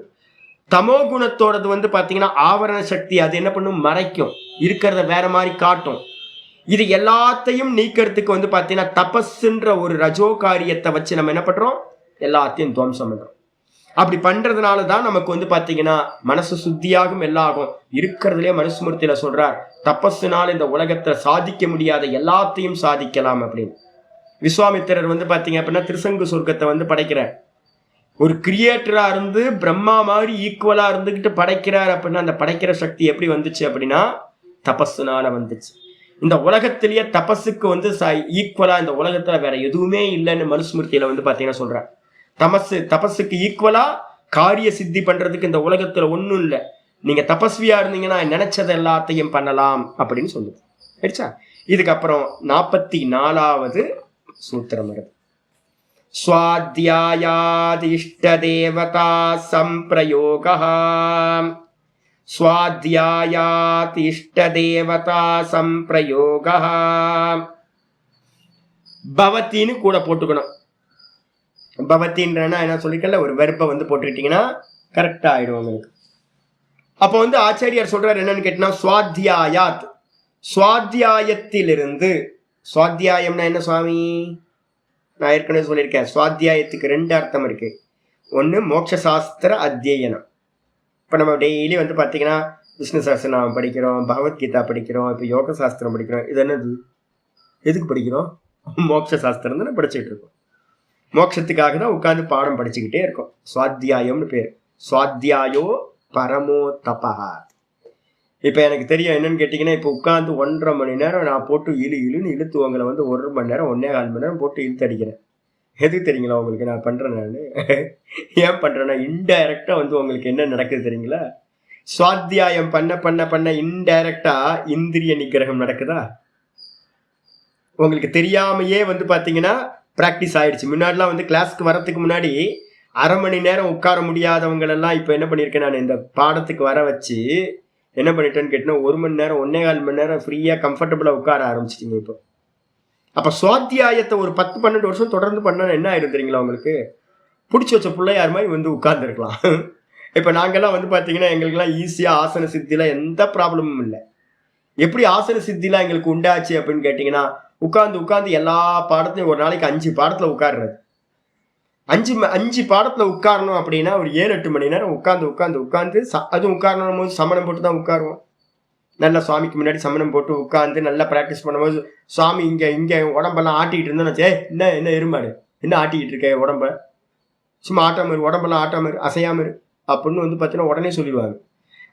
[SPEAKER 1] தமோ குணத்தோடது வந்து பாத்தீங்கன்னா ஆவரண சக்தி, அது என்ன பண்ணும்? மறைக்கும், இருக்கிறத வேற மாதிரி காட்டும். இது எல்லாத்தையும் நீக்கிறதுக்கு வந்து பாத்தீங்கன்னா தபஸ்ன்ற ஒரு ரஜோ காரியத்தை வச்சு நம்ம என்ன பண்றோம், எல்லாத்தையும் துவம்சம் பண்றோம். அப்படி பண்றதுனாலதான் நமக்கு வந்து பாத்தீங்கன்னா மனசு சுத்தியாகும், எல்லாம் ஆகும். இருக்கிறதுலயே மனுஸ்மிருதியில சொல்றார், தபஸ்னால இந்த உலகத்துல சாதிக்க முடியாத எல்லாத்தையும் சாதிக்கலாம் அப்படின்னு. விஸ்வாமித்திரர் வந்து பாத்தீங்க அப்படின்னா திருசங்கு சொர்க்கத்தை வந்து படைக்கிறார். ஒரு கிரியேட்டரா இருந்து பிரம்மா மாதிரி ஈக்குவலா இருந்துகிட்டு படைக்கிறார் அப்படின்னா அந்த படைக்கிற சக்தி எப்படி வந்துச்சு அப்படின்னா தபஸ்னால வந்துச்சு. இந்த உலகத்திலேயே தபஸுக்கு வந்து ஈக்குவலா இந்த உலகத்துல வேற எதுவுமே இல்லைன்னு மனுஸ்மிருதியில வந்து பாத்தீங்கன்னா சொல்றார். தபஸுக்கு ஈக்குவலா காரிய சித்தி பண்றதுக்கு இந்த உலகத்துல ஒண்ணும் இல்லை. நீங்க தபஸ்வியா இருந்தீங்கன்னா நினைச்சது எல்லாத்தையும் பண்ணலாம் அப்படின்னு சொல்லுது. சரிச்சா? இதுக்கப்புறம் 44வது சூத்திரம் வருது. ஸ்வாத்யாயாதிஷ்ட தேவதா சம்பிரயோகः. ஸ்வாத்யாயாதிஷ்ட தேவதா சம்பிரயோகः. பவத்தின்னு கூட போட்டுக்கணும். பவத்தின்றனா என்ன சொல்லிக்கல, ஒரு வெர்பை வந்து போட்டுக்கிட்டீங்கன்னா கரெக்டா ஆயிடும் உங்களுக்கு. அப்போ வந்து ஆச்சாரியார் சொல்றாரு என்னன்னு கேட்டீங்கன்னா, ஸ்வாத்தியாயாத், சுவாத்தியாயத்திலிருந்து. சுவாத்தியாயம்னா என்ன சுவாமி? நான் ஏற்கனவே சொல்லியிருக்கேன், சுவாத்தியாயத்துக்கு 2 அர்த்தம் இருக்கு. ஒன்று மோட்சசாஸ்திர அத்தியனம். இப்போ நம்ம டெய்லி வந்து பார்த்தீங்கன்னா விஷ்ணு சஹஸ்ரநாமம் படிக்கிறோம், பகவத்கீதா படிக்கிறோம், இப்போ யோக சாஸ்திரம் படிக்கிறோம். இது என்னது? எதுக்கு படிக்கிறோம்? மோட்ச சாஸ்திரம் தானே படிச்சுட்டு இருக்கோம். மோட்சத்துக்காக தான் உட்காந்து பாடம் படிச்சுக்கிட்டே இருக்கோம். சுவாத்தியாயம்னு பேர். சுவாத்தியாயோ பரமோ தபா. இப்போ எனக்கு தெரியும் என்னன்னு கேட்டிங்கன்னா, இப்போ உட்காந்து 1.5 மணி நேரம் நான் போட்டு இழுன்னு இழுத்து உங்களை வந்து 1 மணி நேரம் 1.25 மணி நேரம் போட்டு இழுத்து அடிக்கிறேன். எதுக்கு தெரியுங்களா உங்களுக்கு நான் பண்ணுறேன்? நான் ஏன் பண்ணுறேன்னா, இன்டைரக்டாக வந்து உங்களுக்கு என்ன நடக்குது தெரியுங்களா? சுவாத்தியாயம் பண்ண பண்ண பண்ண இன்டைரக்டா இந்திரிய நிகிரகம் நடக்குதா? உங்களுக்கு தெரியாமையே வந்து பார்த்தீங்கன்னா ப்ராக்டிஸ் ஆயிடுச்சு. முன்னாடிலாம் வந்து கிளாஸ்க்கு வரத்துக்கு முன்னாடி 1/2 மணி நேரம் உட்கார முடியாதவங்களெல்லாம் இப்போ என்ன பண்ணியிருக்கேன், நான் இந்த பாடத்துக்கு வர வச்சு என்ன பண்ணிட்டேன்னு கேட்டினா 1 மணி நேரம் 1.25 மணி நேரம் ஃப்ரீயாக கம்ஃபர்டபுளாக உட்கார ஆரம்பிச்சிட்டிங்க இப்போ. அப்போ சுவாத்தியாயத்தை ஒரு 10-12 வருஷம் தொடர்ந்து பண்ணால் என்ன ஆயிடும் தெரியுங்களா உங்களுக்கு? பிடிச்சி வச்ச பிள்ளையார் மாதிரி வந்து உட்கார்ந்துருக்கலாம். இப்போ நாங்கள்லாம் வந்து பார்த்தீங்கன்னா எங்களுக்கெல்லாம் ஈஸியாக ஆசன சித்தியில் எந்த ப்ராப்ளமும் இல்லை. எப்படி ஆசன சித்திலாம் எங்களுக்கு உண்டாச்சு அப்படின்னு கேட்டிங்கன்னா, உட்காந்து எல்லா பாடத்துலையும் ஒரு நாளைக்கு 5 பாடத்தில் உட்கார்றது. 5 பாடத்தில் உட்காரணும் அப்படின்னா ஒரு 7-8 மணி நேரம் உட்காந்து அதுவும் உட்காரணும் போது சமணம் போட்டு தான் உட்காருவோம். நல்லா சுவாமிக்கு முன்னாடி சமணம் போட்டு உட்காந்து நல்லா ப்ராக்டிஸ் பண்ணும்போது சுவாமி இங்கே உடம்பெல்லாம் ஆட்டிக்கிட்டு இருந்தோன்னு வச்சு, என்ன எருமாடு என்ன ஆட்டிக்கிட்டு இருக்க உடம்ப, சும்மா ஆட்டாம இரு, உடம்பெல்லாம் ஆட்டாம இரு, அசையாம இரு அப்படின்னு வந்து பார்த்தீங்கன்னா உடனே சொல்லிடுவாங்க.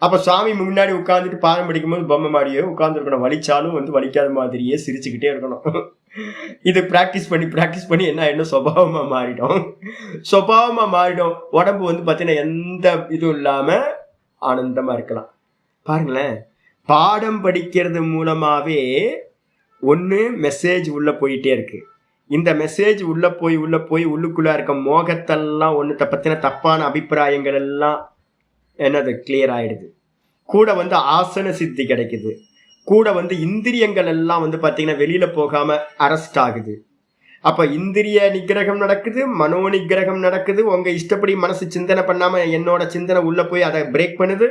[SPEAKER 1] அப்போ சுவாமி முன்னாடி உட்காந்துட்டு பாடம் படிக்கும்போது பொம்மை மாதிரியே உட்காந்துருக்கணும். வலிச்சாலும் வந்து வலிக்காத மாதிரியே சிரிச்சுக்கிட்டே இருக்கணும். இது ப்ராக்டிஸ் பண்ணி என்ன சுபாவமாக மாறிடும். உடம்பு வந்து பார்த்தீங்கன்னா எந்த இதுவும் இல்லாமல் ஆனந்தமாக இருக்கலாம். பாருங்களேன், பாடம் படிக்கிறது மூலமாகவே ஒன்று மெசேஜ் உள்ளே போயிட்டே இருக்கு. இந்த மெசேஜ் உள்ளே போய் உள்ளுக்குள்ளே இருக்க மோகத்தெல்லாம் ஒன்று பற்றின தப்பான அபிப்பிராயங்கள் எல்லாம் என்னது கிளியர் ஆயிடுது. கூட வந்து ஆசன சித்தி கிடைக்குது. கூட வந்து இந்திரியங்கள் எல்லாம் வந்து பார்த்தீங்கன்னா வெளியில போகாம அரெஸ்ட் ஆகுது. அப்ப இந்திரிய நிகிரகம் நடக்குது, மனோ நிகிரகம் நடக்குது. உங்க இஷ்டப்படி மனசு சிந்தனை பண்ணாம என்னோட சிந்தனை உள்ள போய் அதை பிரேக் பண்ணுது.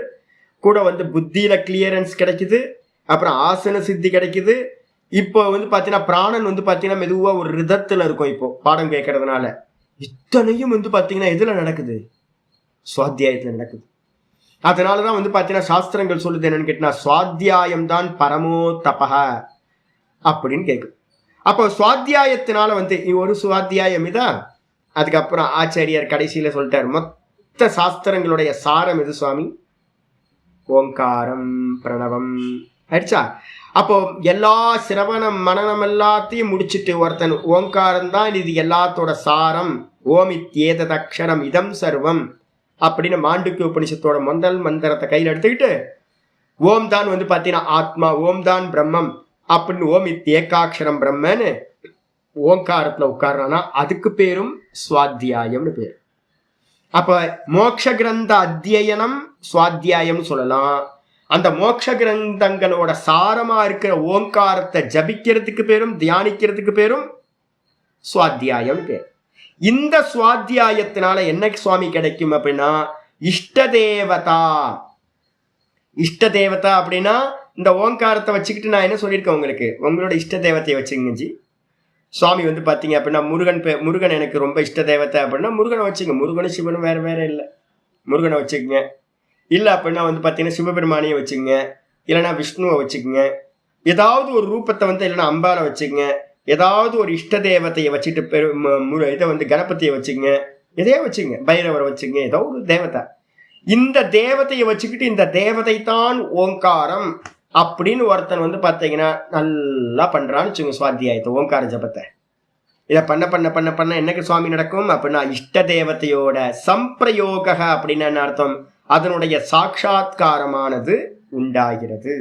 [SPEAKER 1] கூட வந்து புத்தியில கிளியரன்ஸ் கிடைக்குது. அப்புறம் ஆசன சித்தி கிடைக்குது. இப்போ வந்து பார்த்தீங்கன்னா பிராணன் வந்து பார்த்தீங்கன்னா மெதுவா ஒரு ரிதத்துல இருக்கும். இப்போ பாடம் கேட்கறதுனால இத்தனையும் வந்து பார்த்தீங்கன்னா எதுல நடக்குது? சுவாத்தியாயத்துல நடக்குது. அதனாலதான் வந்து பார்த்தீங்கன்னா சாஸ்திரங்கள் சொல்லுது என்னன்னு கேட்டீங்கன்னா, சுவாத்தியாயம் தான் பரமோ தபஹ அப்படின்னு கேட்குது. அப்போ சுவாத்தியாயத்தினால வந்து ஒரு சுவாத்தியாயம் இதான். அதுக்கப்புறம் ஆச்சாரியார் கடைசியில சொல்லிட்டார், மொத்த சாஸ்திரங்களுடைய சாரம் எது சுவாமி? ஓங்காரம் பிரணவம் ஆயிடுச்சா? அப்போ எல்லா சிரவணம் மனநம் எல்லாத்தையும் முடிச்சுட்டு ஒருத்தன் ஓங்காரம் தான் இது எல்லாத்தோட சாரம், ஓமித்யேதத் அக்ஷரம் இதம் சர்வம் அப்படின்னு மாண்டூக்கிய உபனிஷத்தோட முதல் மந்திரத்தை கையில் எடுத்துக்கிட்டு ஓம் தான் வந்து பார்த்தீங்கன்னா ஆத்மா, ஓம் தான் பிரம்மம் அப்படின்னு ஓமித்யேகாட்சரம் பிரம்மன்னு ஓங்காரத்தில் உட்கார்றானா அதுக்கு பேரும் சுவாத்தியாயம்னு பேர். அப்போ மோட்ச கிரந்த அத்தியனம் சுவாத்தியாயம்னு சொல்லலாம். அந்த மோட்ச கிரந்தங்களோட சாரமா இருக்கிற ஓங்காரத்தை ஜபிக்கிறதுக்கு பேரும் தியானிக்கிறதுக்கு பேரும் சுவாத்தியாயம் பேர். இந்த சுவாத்தியாயத்தினால என்ன சுவாமி கிடைக்கும் அப்படின்னா, இஷ்ட தேவதா அப்படின்னா இந்த ஓங்காரத்தை வச்சுக்கிட்டு நான் என்ன சொல்லியிருக்கேன் உங்களுக்கு, உங்களோட இஷ்ட தேவத்தையை வச்சுங்க ஜி. சுவாமி வந்து பார்த்தீங்க அப்படின்னா முருகன் எனக்கு ரொம்ப இஷ்ட தேவத்தை அப்படின்னா முருகனை வச்சுங்க. முருகனும் சிவனும் வேறு வேறு இல்லை, முருகனை வச்சுக்கோங்க. இல்லை அப்படின்னா வந்து பார்த்தீங்கன்னா சிவபெருமானியை வச்சுக்கோங்க, இல்லைன்னா விஷ்ணுவை வச்சுக்கோங்க. ஏதாவது ஒரு ரூபத்தை வந்து இல்லைன்னா அம்பாவை வச்சுக்கோங்க. ஏதாவது ஒரு இஷ்ட தேவத்தையை வச்சுட்டு இதை வந்து கணபதியை வச்சுக்கோங்க, எதையோ வச்சுங்க, பைரவரை வச்சுங்க, ஏதோ ஒரு தேவதை. இந்த தேவதையை வச்சுக்கிட்டு இந்த தேவதை தான் ஓங்காரம் அப்படின்னு ஒருத்தன் வந்து பார்த்தீங்கன்னா நல்லா பண்றான்னு வச்சுங்க சுவாத்தியாயத்தை, ஓங்கார ஜபத்தை. இதை பண்ண பண்ண பண்ண பண்ண என்னக்கு சுவாமி நடக்கும் அப்படின்னா இஷ்ட தேவதையோட சம்பிரயோக அப்படின்னு என்ன அர்த்தம், அதனுடைய சாட்சாத்காரமானது உண்டாகிறது.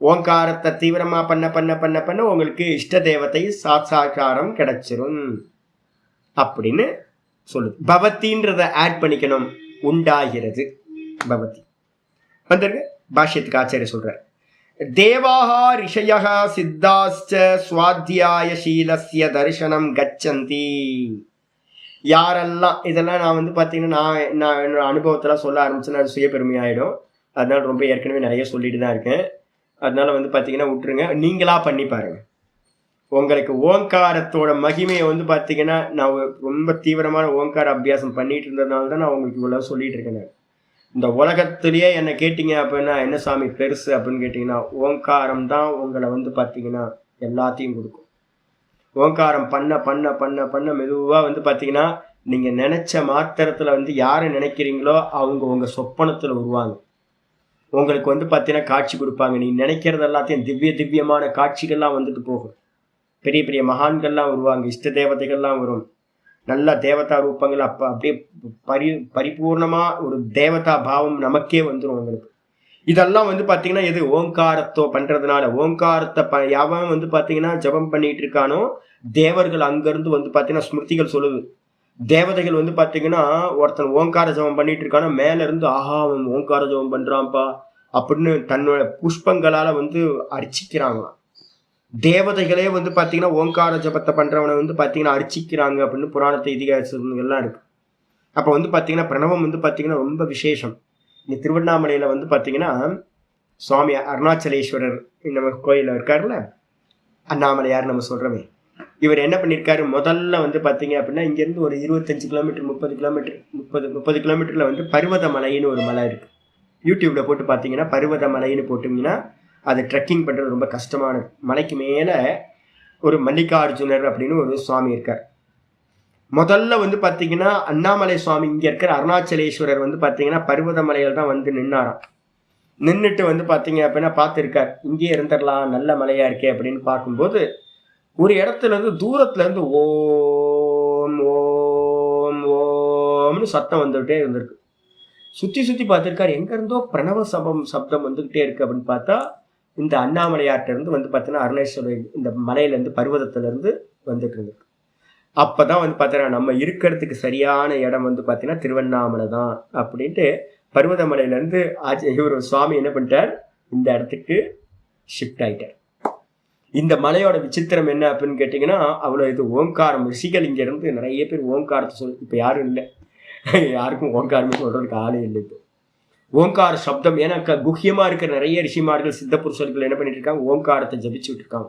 [SPEAKER 1] ஓங்காரத்தை தீவிரமா பண்ண பண்ண பண்ண பண்ண உங்களுக்கு இஷ்ட தேவதை சாட்சாத்காரம் கிடைச்சிரும் அப்படின்னு சொல்லுது. பவத்தின்றத ஆட் பண்ணிக்கணும், உண்டாகிறது பவதி. வந்துருங்க பாஷ்யத்துக்கு ஆச்சாரிய சொல்ற, தேவாஹா ரிஷயஹ சித்தாஸ்ச ஸ்வாத்தியாய சீலஸ்ய தரிசனம் கச்சந்தி. யாரெல்லாம் இதெல்லாம் நான் வந்து பார்த்தீங்கன்னா நான் என்னோட அனுபவத்தெல்லாம் சொல்ல ஆரம்பிச்சுன்னா அது சுய பெருமையாயிடும். அதனால ரொம்ப ஏற்கனவே நிறைய சொல்லிட்டு தான் இருக்கேன். அதனால வந்து பார்த்தீங்கன்னா விட்டுருங்க, நீங்களா பண்ணி பாருங்க. உங்களுக்கு ஓங்காரத்தோட மகிமையை வந்து பார்த்தீங்கன்னா நான் ரொம்ப தீவிரமான ஓங்கார அபியாசம் பண்ணிட்டு இருந்ததுனால தான் நான் உங்களுக்கு இவ்வளோ சொல்லிட்டு இருக்கேன். இந்த உலகத்திலேயே என்னை கேட்டீங்க அப்படின்னா என்ன சாமி பெருசு அப்படின்னு கேட்டிங்கன்னா ஓங்காரம் தான் உங்களை வந்து பார்த்தீங்கன்னா எல்லாத்தையும் கொடுக்கும். ஓங்காரம் பண்ண பண்ண பண்ண பண்ண மெதுவாக வந்து பார்த்தீங்கன்னா நீங்கள் நினச்ச மாத்திரத்தில் வந்து யாரை நினைக்கிறீங்களோ அவங்க உங்கள் சொப்பனத்தில் வருவாங்க. உங்களுக்கு வந்து பார்த்தீங்கன்னா காட்சி கொடுப்பாங்க. நீ நினைக்கிறது எல்லாத்தையும் திவ்யமான காட்சிகள்லாம் வந்துட்டு போகும். பெரிய பெரிய மகான்கள்லாம் வருவாங்க, இஷ்ட தேவதைகள்லாம் வரும், நல்ல தேவதா ரூபங்கள். அப்போ அப்படியே பரிபூர்ணமா ஒரு தேவதா பாவம் நமக்கே வந்துடும் உங்களுக்கு. இதெல்லாம் வந்து பார்த்தீங்கன்னா எது ஓங்காரத்தோ பண்றதுனால. ஓங்காரத்தை யாவன் வந்து பார்த்தீங்கன்னா ஜபம் பண்ணிட்டு இருக்கானோ தேவர்கள் அங்கிருந்து வந்து பார்த்தீங்கன்னா ஸ்மிருதிகள் சொல்லுது, தேவதைகள் வந்து பார்த்தீங்கன்னா ஒருத்தன் ஓங்கார ஜபம் பண்ணிட்டு இருக்கானோ மேல இருந்து ஆஹா அவன் ஓங்கார ஜபம் பண்றான்ப்பா அப்படின்னு தன்னோட புஷ்பங்களால வந்து அர்ச்சிக்கிறாங்களாம். தேவதைகளே வந்து பார்த்தீங்கன்னா ஓங்கார ஜபத்தை பண்றவனை வந்து பார்த்தீங்கன்னா அர்ச்சிக்கிறாங்க அப்படின்னு புராணத்தை இதிகாசங்கள்லாம் இருக்கு. அப்போ வந்து பார்த்தீங்கன்னா பிரணவம் வந்து பார்த்தீங்கன்னா ரொம்ப விசேஷம். இந்த திருவண்ணாமலையில வந்து பார்த்தீங்கன்னா சுவாமி அருணாச்சலேஸ்வரர் நம்ம கோயிலில் இருக்காருல்ல, அண்ணாமலையார் நம்ம சொல்றவே, இவர் என்ன பண்ணியிருக்காரு, முதல்ல வந்து பார்த்தீங்க அப்படின்னா இங்கேருந்து ஒரு 25 கிலோமீட்டர் 30 கிலோமீட்டரில் வந்து பர்வதமலைன்னு ஒரு மலை இருக்கு. யூடியூப்ல போட்டு பார்த்தீங்கன்னா பர்வதமலைன்னு போட்டிங்கன்னா அது ட்ரெக்கிங் பண்ணுறது ரொம்ப கஷ்டமானது. மலைக்கு மேலே ஒரு மல்லிகார்ஜுனர் அப்படின்னு ஒரு சுவாமி இருக்கார். முதல்ல வந்து பார்த்தீங்கன்னா அண்ணாமலை சுவாமி இங்கே இருக்கிற அருணாச்சலேஸ்வரர் வந்து பார்த்தீங்கன்னா பர்வதமலையில் தான் வந்து நின்னாராம். நின்றுட்டு வந்து பார்த்தீங்க அப்படின்னா பார்த்துருக்கார், இங்கேயே இருந்துடலாம் நல்ல மலையாக இருக்கே அப்படின்னு பார்க்கும்போது ஒரு இடத்துல இருந்து தூரத்துல இருந்து ஓம் ஓம் ஓம்னு சத்தம் வந்துகிட்டே இருந்திருக்கு. சுற்றி பார்த்துருக்காரு, எங்க இருந்தோ பிரணவ சப்தம் வந்துகிட்டே இருக்கு அப்படின்னு பார்த்தா இந்த அண்ணாமலையார்ட்ட இருந்து வந்து பார்த்தீங்கன்னா அருணேஸ்வரர் இந்த மலையிலேருந்து பர்வதத்திலேருந்து வந்துட்டு இருந்திருக்கு. அப்போதான் வந்து பார்த்தீங்கன்னா நம்ம இருக்கிறதுக்கு சரியான இடம் வந்து பார்த்தீங்கன்னா திருவண்ணாமலை தான் அப்படின்ட்டு பர்வதமலையிலேருந்து இவர் சுவாமி என்ன பண்ணிட்டார், இந்த இடத்துக்கு ஷிஃப்ட் ஆகிட்டார். இந்த மலையோட விசித்திரம் என்ன அப்படின்னு கேட்டிங்கன்னா அவ்வளோ இது ஓங்காரம். ரிஷிகள் இங்கேருந்து நிறைய பேர் ஓங்காரத்தை இப்போ யாரும் இல்லை, யாருக்கும் ஓங்காரமே சொல்கிறதுக்கு ஆளே இல்லை. இப்போ ஓங்கார சப்தம் ஏன்னா குஹ்யமாக இருக்கிற நிறைய ரிஷிமார்கள் சித்த புருஷர்கள் என்ன பண்ணிட்டு இருக்காங்க, ஓங்காரத்தை ஜபிச்சுட்டு இருக்காங்க.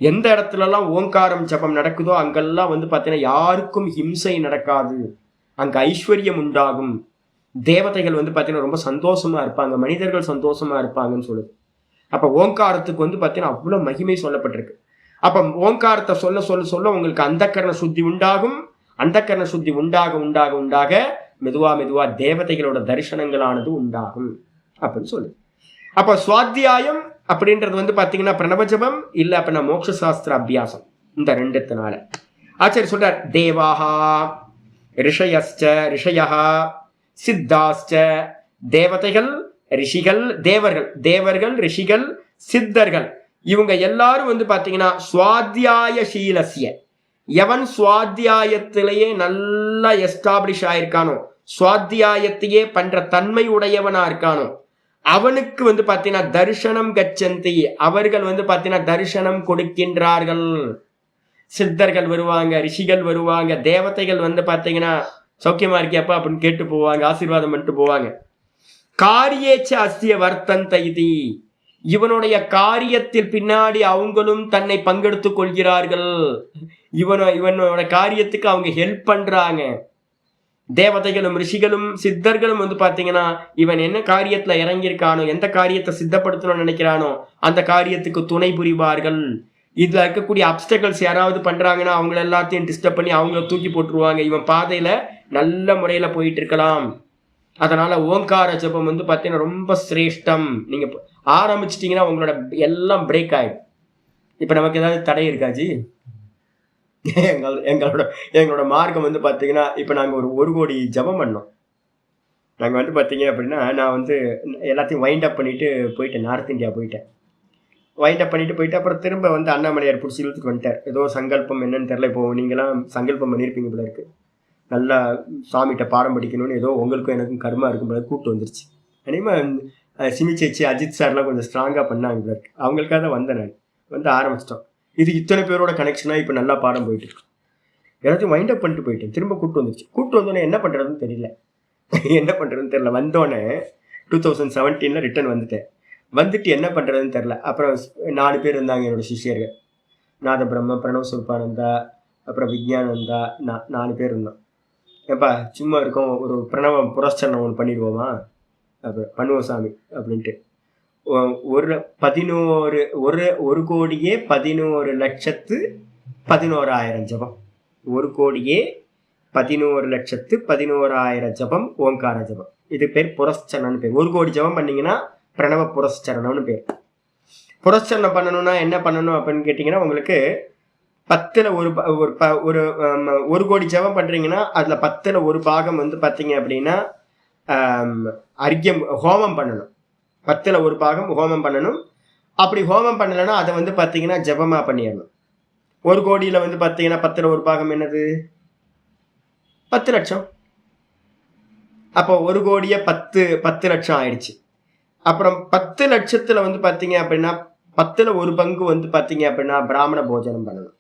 [SPEAKER 1] எந்த இடத்துலலாம் ஓங்காரம் ஜபம் நடக்குதோ அங்கெல்லாம் வந்து பார்த்தீங்கன்னா யாருக்கும் ஹிம்சை நடக்காது, அங்கே ஐஸ்வர்யம் உண்டாகும், தேவதைகள் வந்து பார்த்தீங்கன்னா ரொம்ப சந்தோஷமா இருப்பாங்க, மனிதர்கள் சந்தோஷமா இருப்பாங்கன்னு சொல்லுது. அப்போ ஓங்காரத்துக்கு வந்து பார்த்தீங்கன்னா அவ்வளோ மகிமை சொல்லப்பட்டிருக்கு. அப்போ ஓங்காரத்தை சொல்ல சொல்ல சொல்ல உங்களுக்கு அந்தக்கரண சுத்தி உண்டாகும். அந்தக்கரண சுத்தி உண்டாக மெதுவா தேவதைகளோட தரிசனங்களானது உண்டாகும் அப்படின்னு சொல்லு. அப்போ சுவாத்தியாயம் அப்படின்றது வந்து பார்த்தீங்கன்னா பிரணவஜபம் இல்லை அப்படின்னா மோட்ச சாஸ்திர அபியாசம். இந்த ரெண்டுத்தினால ஆச்சாரிய சொல்றார், தேவாஹா ரிஷயா சித்தாஸ்ச, தேவதைகள் ரிஷிகள், தேவர்கள் ரிஷிகள் சித்தர்கள், இவங்க எல்லாரும் வந்து பார்த்தீங்கன்னா சுவாத்தியாய சீலஸ்ய, எவன் சுவாத்தியாயத்திலேயே நல்லா எஸ்டாப்ளிஷ் ஆயிருக்கானோ, சுவாத்தியாயத்தையே பண்ற தன்மை உடையவனா இருக்கானோ அவனுக்கு வந்து பார்த்தீங்கன்னா தரிசனம் கச்சந்தி, அவர்கள் வந்து பார்த்தீங்கன்னா தரிசனம் கொடுக்கின்றார்கள். சித்தர்கள் வருவாங்க, ரிஷிகள் வருவாங்க, தேவதைகள் வந்து பார்த்தீங்கன்னா சௌக்கியமா இருக்கியாப்பா அப்படின்னு கேட்டு போவாங்க, ஆசீர்வாதம் பண்ணிட்டு போவாங்க. காரியேச்ச அஸ்ய வர்த்தந்த இது, இவனுடைய காரியத்தில் பின்னாடி அவங்களும் தன்னை பங்கெடுத்துக் கொள்கிறார்கள். இவனோட காரியத்துக்கு அவங்க ஹெல்ப் பண்றாங்க. தேவதைகளும் ரிஷிகளும் சித்தர்களும் பாத்தீங்கன்னா இவன் என்ன காரியத்துல இறங்கியிருக்கானோ, எந்த காரியத்தை சித்தப்படுத்தணும்னு நினைக்கிறானோ அந்த காரியத்துக்கு துணை புரிவார்கள். இதுல இருக்கக்கூடிய அப்டக்கல்ஸ் யாராவது பண்றாங்கன்னா அவங்கள எல்லாத்தையும் டிஸ்டர்ப் பண்ணி அவங்கள தூக்கி போட்டுருவாங்க. இவன் பாதையில நல்ல முறையில போயிட்டு இருக்கலாம். அதனால ஓங்கார ஜபம் பாத்தீங்கன்னா ரொம்ப சிரேஷ்டம். நீங்க ஆரம்பிச்சிட்டீங்கன்னா உங்களோட எல்லாம் பிரேக் ஆயிடும். இப்ப நமக்கு ஏதாவது தடை இருக்காஜி? எங்களோட மார்க்கம் பாத்தீங்கன்னா இப்ப நாங்க ஒரு கோடி ஜபம் பண்ணோம். நாங்க பாத்தீங்க அப்படின்னா நான் எல்லாத்தையும் வைண்ட் அப் பண்ணிட்டு போயிட்டேன். நார்த் இந்தியா போயிட்டேன். வைண்ட் அப் பண்ணிட்டு போயிட்டு அப்புறம் திரும்ப அண்ணாமலையார் பிடிச்சி இழுத்துட்டு வந்துட்டார். ஏதோ சங்கல்பம் என்னன்னு தெரியல. இப்போ நீங்களாம் சங்கல்பம் பண்ணியிருப்பீங்க போல இருக்கு. நல்லா சாமிகிட்ட பாடம் படிக்கணும்னு ஏதோ உங்களுக்கும் எனக்கும் கர்மா இருக்கும் போல கூப்பிட்டு வந்துருச்சு. அனிமா சிமி சேச்சி அஜித் சார்லாம் கொஞ்சம் ஸ்ட்ராங்காக பண்ணாங்க போல இருக்கு. அவங்களுக்காக தான் வந்தேன். நான் ஆரம்பிச்சிட்டோம். இது இத்தனை பேரோட கனெக்ஷனாக இப்போ நல்லா பாடம் போயிட்டு இருக்கு. எல்லாத்தையும் வைண்ட் அப் பண்ணிட்டு போயிட்டேன். திரும்ப கூப்பிட்டு வந்துருச்சு. கூப்பிட்டு வந்தோடனே என்ன பண்ணுறதுன்னு தெரியல. வந்தோடனே 2017 ரிட்டர்ன் வந்துட்டு என்ன பண்ணுறதுன்னு தெரில. அப்புறம் 4 பேர் இருந்தாங்க என்னோட சிஷியர்கள். நாத பிரம்ம, பிரணவ் சுல்பானந்தா, அப்புறம் விஜயானந்தா, 4 பேர் இருந்தோம். ஏப்பா சும்மா இருக்கோம், ஒரு பிரணவ புரஸ்சரணம் ஒன்று பண்ணிடுவோமா? அப்போ பண்ணுவோம் சாமி அப்படின்ட்டு ஒரு கோடியே 11,11,11,000 ஜபம். 1,11,11,11,000 ஜபம் ஓங்கார ஜபம். இது பேர் புரஸ்சரணம்னு பேர். 1 கோடி ஜபம் பண்ணீங்கன்னா பிரணவ புரஸ்சரணம்னு பேர். புரஸ்சரணம் பண்ணணும்னா என்ன பண்ணணும் அப்படின்னு கேட்டீங்கன்னா, உங்களுக்கு 10ல் ஒரு கோடி ஜபம் பண்றீங்கன்னா அதுல 10ல் ஒரு பாகம் பாத்தீங்க அப்படின்னா அர்க்கியம் ஹோமம் பண்ணணும். 10ல் ஒரு பாகம் ஹோமம் பண்ணணும். அப்படி ஹோமம் பண்ணலைன்னா அதை பாத்தீங்கன்னா ஜபமா பண்ணிடணும். 1 கோடியில பாத்தீங்கன்னா 10ல் ஒரு பாகம் என்னது? 10 லட்சம். அப்போ 1 கோடியே 10 லட்சம் ஆயிடுச்சு. அப்புறம் 10 லட்சத்துல பாத்தீங்க அப்படின்னா 10ல் ஒரு பங்கு பாத்தீங்க அப்படின்னா பிராமண போஜனம் பண்ணணும்.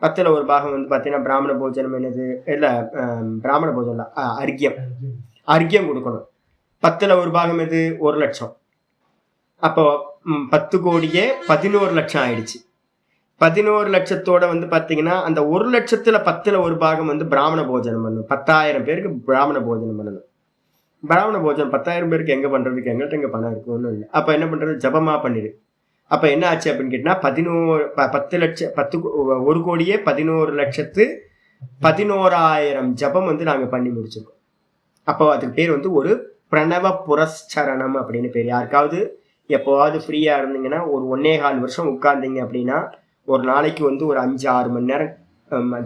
[SPEAKER 1] 10ல் ஒரு பாகம் பாத்தீங்கன்னா பிராமண போஜனம் என்னது? இல்ல பிராமண போஜனம் அர்க்கியம் கொடுக்கணும். 10ல் ஒரு பாகம் எது? 1 லட்சம். அப்போ 10 கோடியே 11 லட்சம் ஆயிடுச்சு. 11 லட்சத்தோட பாத்தீங்கன்னா அந்த 1 லட்சத்துல 10ல் ஒரு பாகம் பிராமண போஜனம் பண்ணணும். 10,000 பேருக்கு பிராமண போஜனம் பண்ணணும். பிராமண போஜனம் 10,000 பேருக்கு எங்க பண்றதுக்கு? எங்கள்கிட்ட எங்க பணம் இருக்கு? ஒன்றும் இல்லை. அப்ப என்ன பண்றது? ஜபமா பண்ணிடு. அப்ப என்ன ஆச்சு அப்படின்னு கேட்டீங்கன்னா 1 கோடியே 11,11,11,000 ஜபம் நாங்க பண்ணி முடிச்சிருக்கோம். அப்போ அதுக்கு பேர் ஒரு பிரணவ புரஸ்சரணம் அப்படின்னு பேர். யாருக்காவது எப்போவாவது ஃப்ரீயா இருந்தீங்கன்னா ஒரு 1.25 வருஷம் உட்கார்ந்தீங்க அப்படின்னா ஒரு நாளைக்கு ஒரு 5-6 மணி நேரம்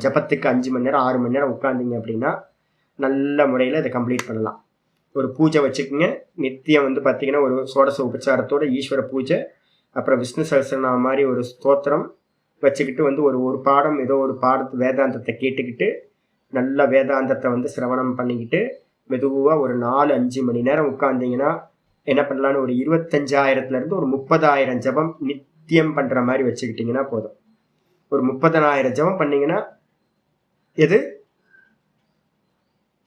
[SPEAKER 1] ஜபத்துக்கு 5 மணி நேரம் 6 மணி நேரம் உட்கார்ந்தீங்க அப்படின்னா நல்ல முறையில் இதை கம்ப்ளீட் பண்ணலாம். ஒரு பூஜை வச்சுக்கோங்க. நித்தியம் பார்த்தீங்கன்னா ஒரு சோடச உபச்சாரத்தோட ஈஸ்வர பூஜை, அப்புறம் விஷ்ணு சஹஸ்ரநாமம் மாதிரி ஒரு ஸ்தோத்திரம் வச்சுக்கிட்டு ஒரு பாடம், ஏதோ ஒரு பாடத்து வேதாந்தத்தை கேட்டுக்கிட்டு நல்ல வேதாந்தத்தை சிரவணம் பண்ணிக்கிட்டு மெதுவாக ஒரு 4-5 மணி நேரம் உட்கார்ந்தீங்கன்னா என்ன பண்ணலான்னு ஒரு 25,000 ஒரு 30,000 ஜபம் நித்தியம் பண்ற மாதிரி வச்சுக்கிட்டீங்கன்னா போதும். ஒரு 30,000 ஜபம் பண்ணீங்கன்னா எது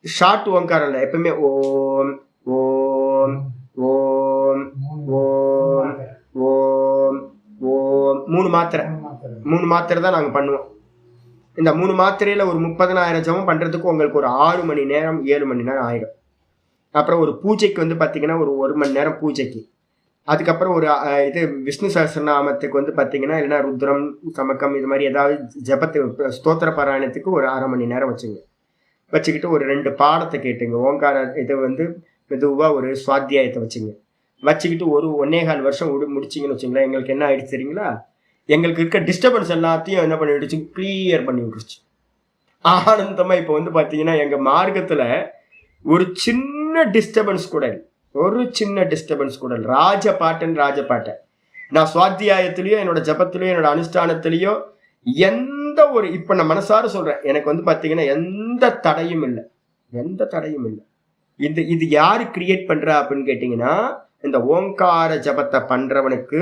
[SPEAKER 1] ஷார்ட் ஓங்காரம் இல்லை, எப்பவுமே ஓம் ஓம் ஓம் ஓம் ஓம் ஓம் 3 மாத்திரை தான் நாங்கள் பண்ணுவோம். இந்த 3 மாத்திரையில ஒரு 30,000 ஜபம் பண்றதுக்கு உங்களுக்கு ஒரு 6 மணி நேரம் 7 மணி நேரம் ஆயிடும். அப்புறம் ஒரு பூஜைக்கு பார்த்தீங்கன்னா ஒரு 1 மணி நேரம் பூஜைக்கு. அதுக்கப்புறம் ஒரு இது விஷ்ணு சஹஸ்ரநாமத்துக்கு பார்த்தீங்கன்னா இல்லைன்னா ருத்ரம் சமக்கம் இது மாதிரி ஏதாவது ஜபத்து ஸ்தோத்திர பாராயணத்துக்கு ஒரு 1/2 மணி நேரம் வச்சுக்கிட்டு ஒரு 2 பாடத்தை கேட்டுங்க. ஓங்கார இதை மெதுவாக ஒரு சுவாத்தியாயத்தை வச்சுக்கிட்டு ஒரு 1.25 வருஷம் முடிச்சிங்கன்னு வச்சுங்களேன். எங்களுக்கு என்ன ஆயிடுச்சு தெரியுங்களா? எங்களுக்கு இருக்க டிஸ்டர்பன்ஸ் எல்லாத்தையும் என்ன பண்ணி விட்டுச்சு? கிளியர் பண்ணி விட்டுருச்சு. ஆனந்தமா இப்போ பார்த்தீங்கன்னா எங்கள் மார்க்கத்தில் ஒரு சின்ன டிஸ்டர்பன்ஸ் கூட இல்லை. ராஜபாட்டை நான் சுவாத்தியாயத்திலயோ என்னோட ஜபத்திலயோ என்னோட அனுஷ்டானத்திலயோ எந்த ஒரு இப்ப நான் மனசார சொல்றேன், எனக்கு பாத்தீங்கன்னா எந்த தடையும் இல்லை. இது யாரு கிரியேட் பண்றா அப்படின்னு கேட்டீங்கன்னா, இந்த ஓங்கார ஜபத்தை பண்றவனுக்கு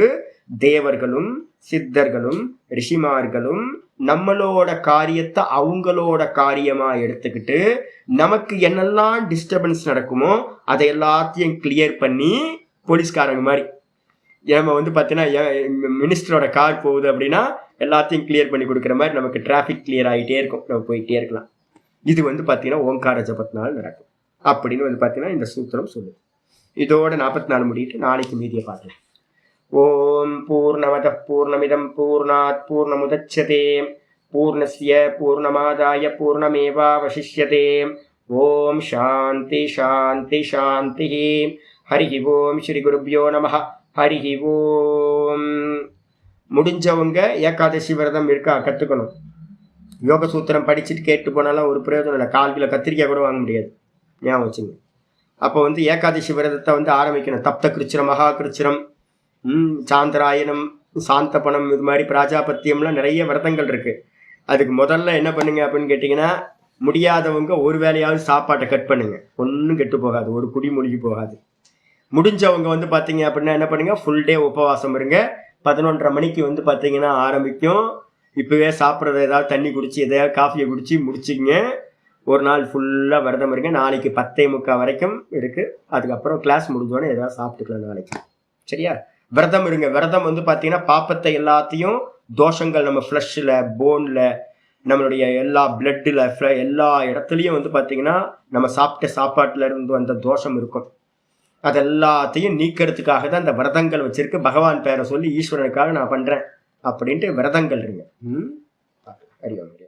[SPEAKER 1] தேவர்களும் சித்தர்களும் ரிஷிமார்களும் நம்மளோட காரியத்தை அவங்களோட காரியமா எடுத்துக்கிட்டு நமக்கு என்னெல்லாம் டிஸ்டர்பன்ஸ் நடக்குமோ அதை எல்லாத்தையும் கிளியர் பண்ணி போலீஸ்காரங்க மாதிரி நம்ம வந்து பார்த்தீங்கன்னா மினிஸ்டரோட கார் போகுது அப்படின்னா எல்லாத்தையும் கிளியர் பண்ணி கொடுக்குற மாதிரி நமக்கு டிராஃபிக் கிளியர் ஆகிட்டே இருக்கும், நம்ம போயிட்டே இருக்கலாம். இது வந்து பார்த்தீங்கன்னா ஓங்கார ஜபத்தினால நடக்கும் அப்படின்னு வந்து பார்த்தீங்கன்னா இந்த சூத்திரம் சொல்லுது. இதோட 44 முடிட்டு நாளைக்கு மீதியை பார்க்கலாம். ஓம் பூர்ணமத பூர்ணமிதம் பூர்ணாத் பூர்ணமுதச்யதே பூர்ணஸ்ய பூர்ணமாதாய பூர்ணமேவாவசிஷ்யதே. ஓம் சாந்தி சாந்தி சாந்தி. ஹரி ஓம் ஸ்ரீ குருப்யோ நமஹ. ஹரி ஓம். முடிஞ்சவங்க ஏகாதசி விரதம் இருக்கா கற்றுக்கணும். யோக சூத்திரம் படிச்சுட்டு கேட்டு போனாலும் ஒரு பிரயோஜனம் இல்லை. 1/4 கிலோ கத்திரிக்காய் கூட வாங்க முடியாது, ஞாபகம் வச்சுங்க. அப்போ வந்து ஏகாதசி விரதத்தை வந்து ஆரம்பிக்கணும். தப்த கிருச்சிரம், மகா கிருச்சிரம், சாந்திராயணம், சாந்தபனம், இது மாதிரி பிராஜாபத்தியம்லாம் நிறைய விரதங்கள் இருக்கு. அதுக்கு முதல்ல என்ன பண்ணுங்க அப்படின்னு கேட்டிங்கன்னா, முடியாதவங்க ஒரு வேளையாவது சாப்பாட்டை கட் பண்ணுங்க. ஒன்றும் கெட்டு போகாது, ஒரு குடி மூழ்கி போகாது. முடிஞ்சவங்க வந்து பார்த்தீங்க அப்படின்னா என்ன பண்ணுங்க, ஃபுல் டே உபவாசம் இருங்க. 11:30 மணிக்கு வந்து பார்த்தீங்கன்னா ஆரம்பிக்கும். இப்போவே சாப்பிட்றது ஏதாவது தண்ணி குடிச்சு எதையாவது காஃபியை குடிச்சு முடிச்சிங்க. ஒரு நாள் ஃபுல்லாக விரதம் இருங்க. நாளைக்கு 10:45 வரைக்கும் இருக்குது. அதுக்கப்புறம் கிளாஸ் முடிஞ்சோடனே எதாவது சாப்பிட்டுக்கலாம் நாளைக்கு. சரியா? விரதம் இருங்க. விரதம் வந்து பார்த்தீங்கன்னா பாப்பத்தை எல்லாத்தையும், தோஷங்கள் நம்ம ஃப்ளஷில், போனில், நம்மளுடைய எல்லா பிளட்டில், எல்லா இடத்துலையும் வந்து பார்த்தீங்கன்னா நம்ம சாப்பிட்ட சாப்பாட்டில் இருந்து அந்த தோஷம் இருக்கும். அதெல்லாத்தையும் நீக்கிறதுக்காக தான் இந்த விரதங்கள் வச்சிருக்கு. பகவான் பேரை சொல்லி ஈஸ்வரனுக்காக நான் பண்ணுறேன் அப்படின்ட்டு விரதங்கள் இருங்க. அறிவாங்க.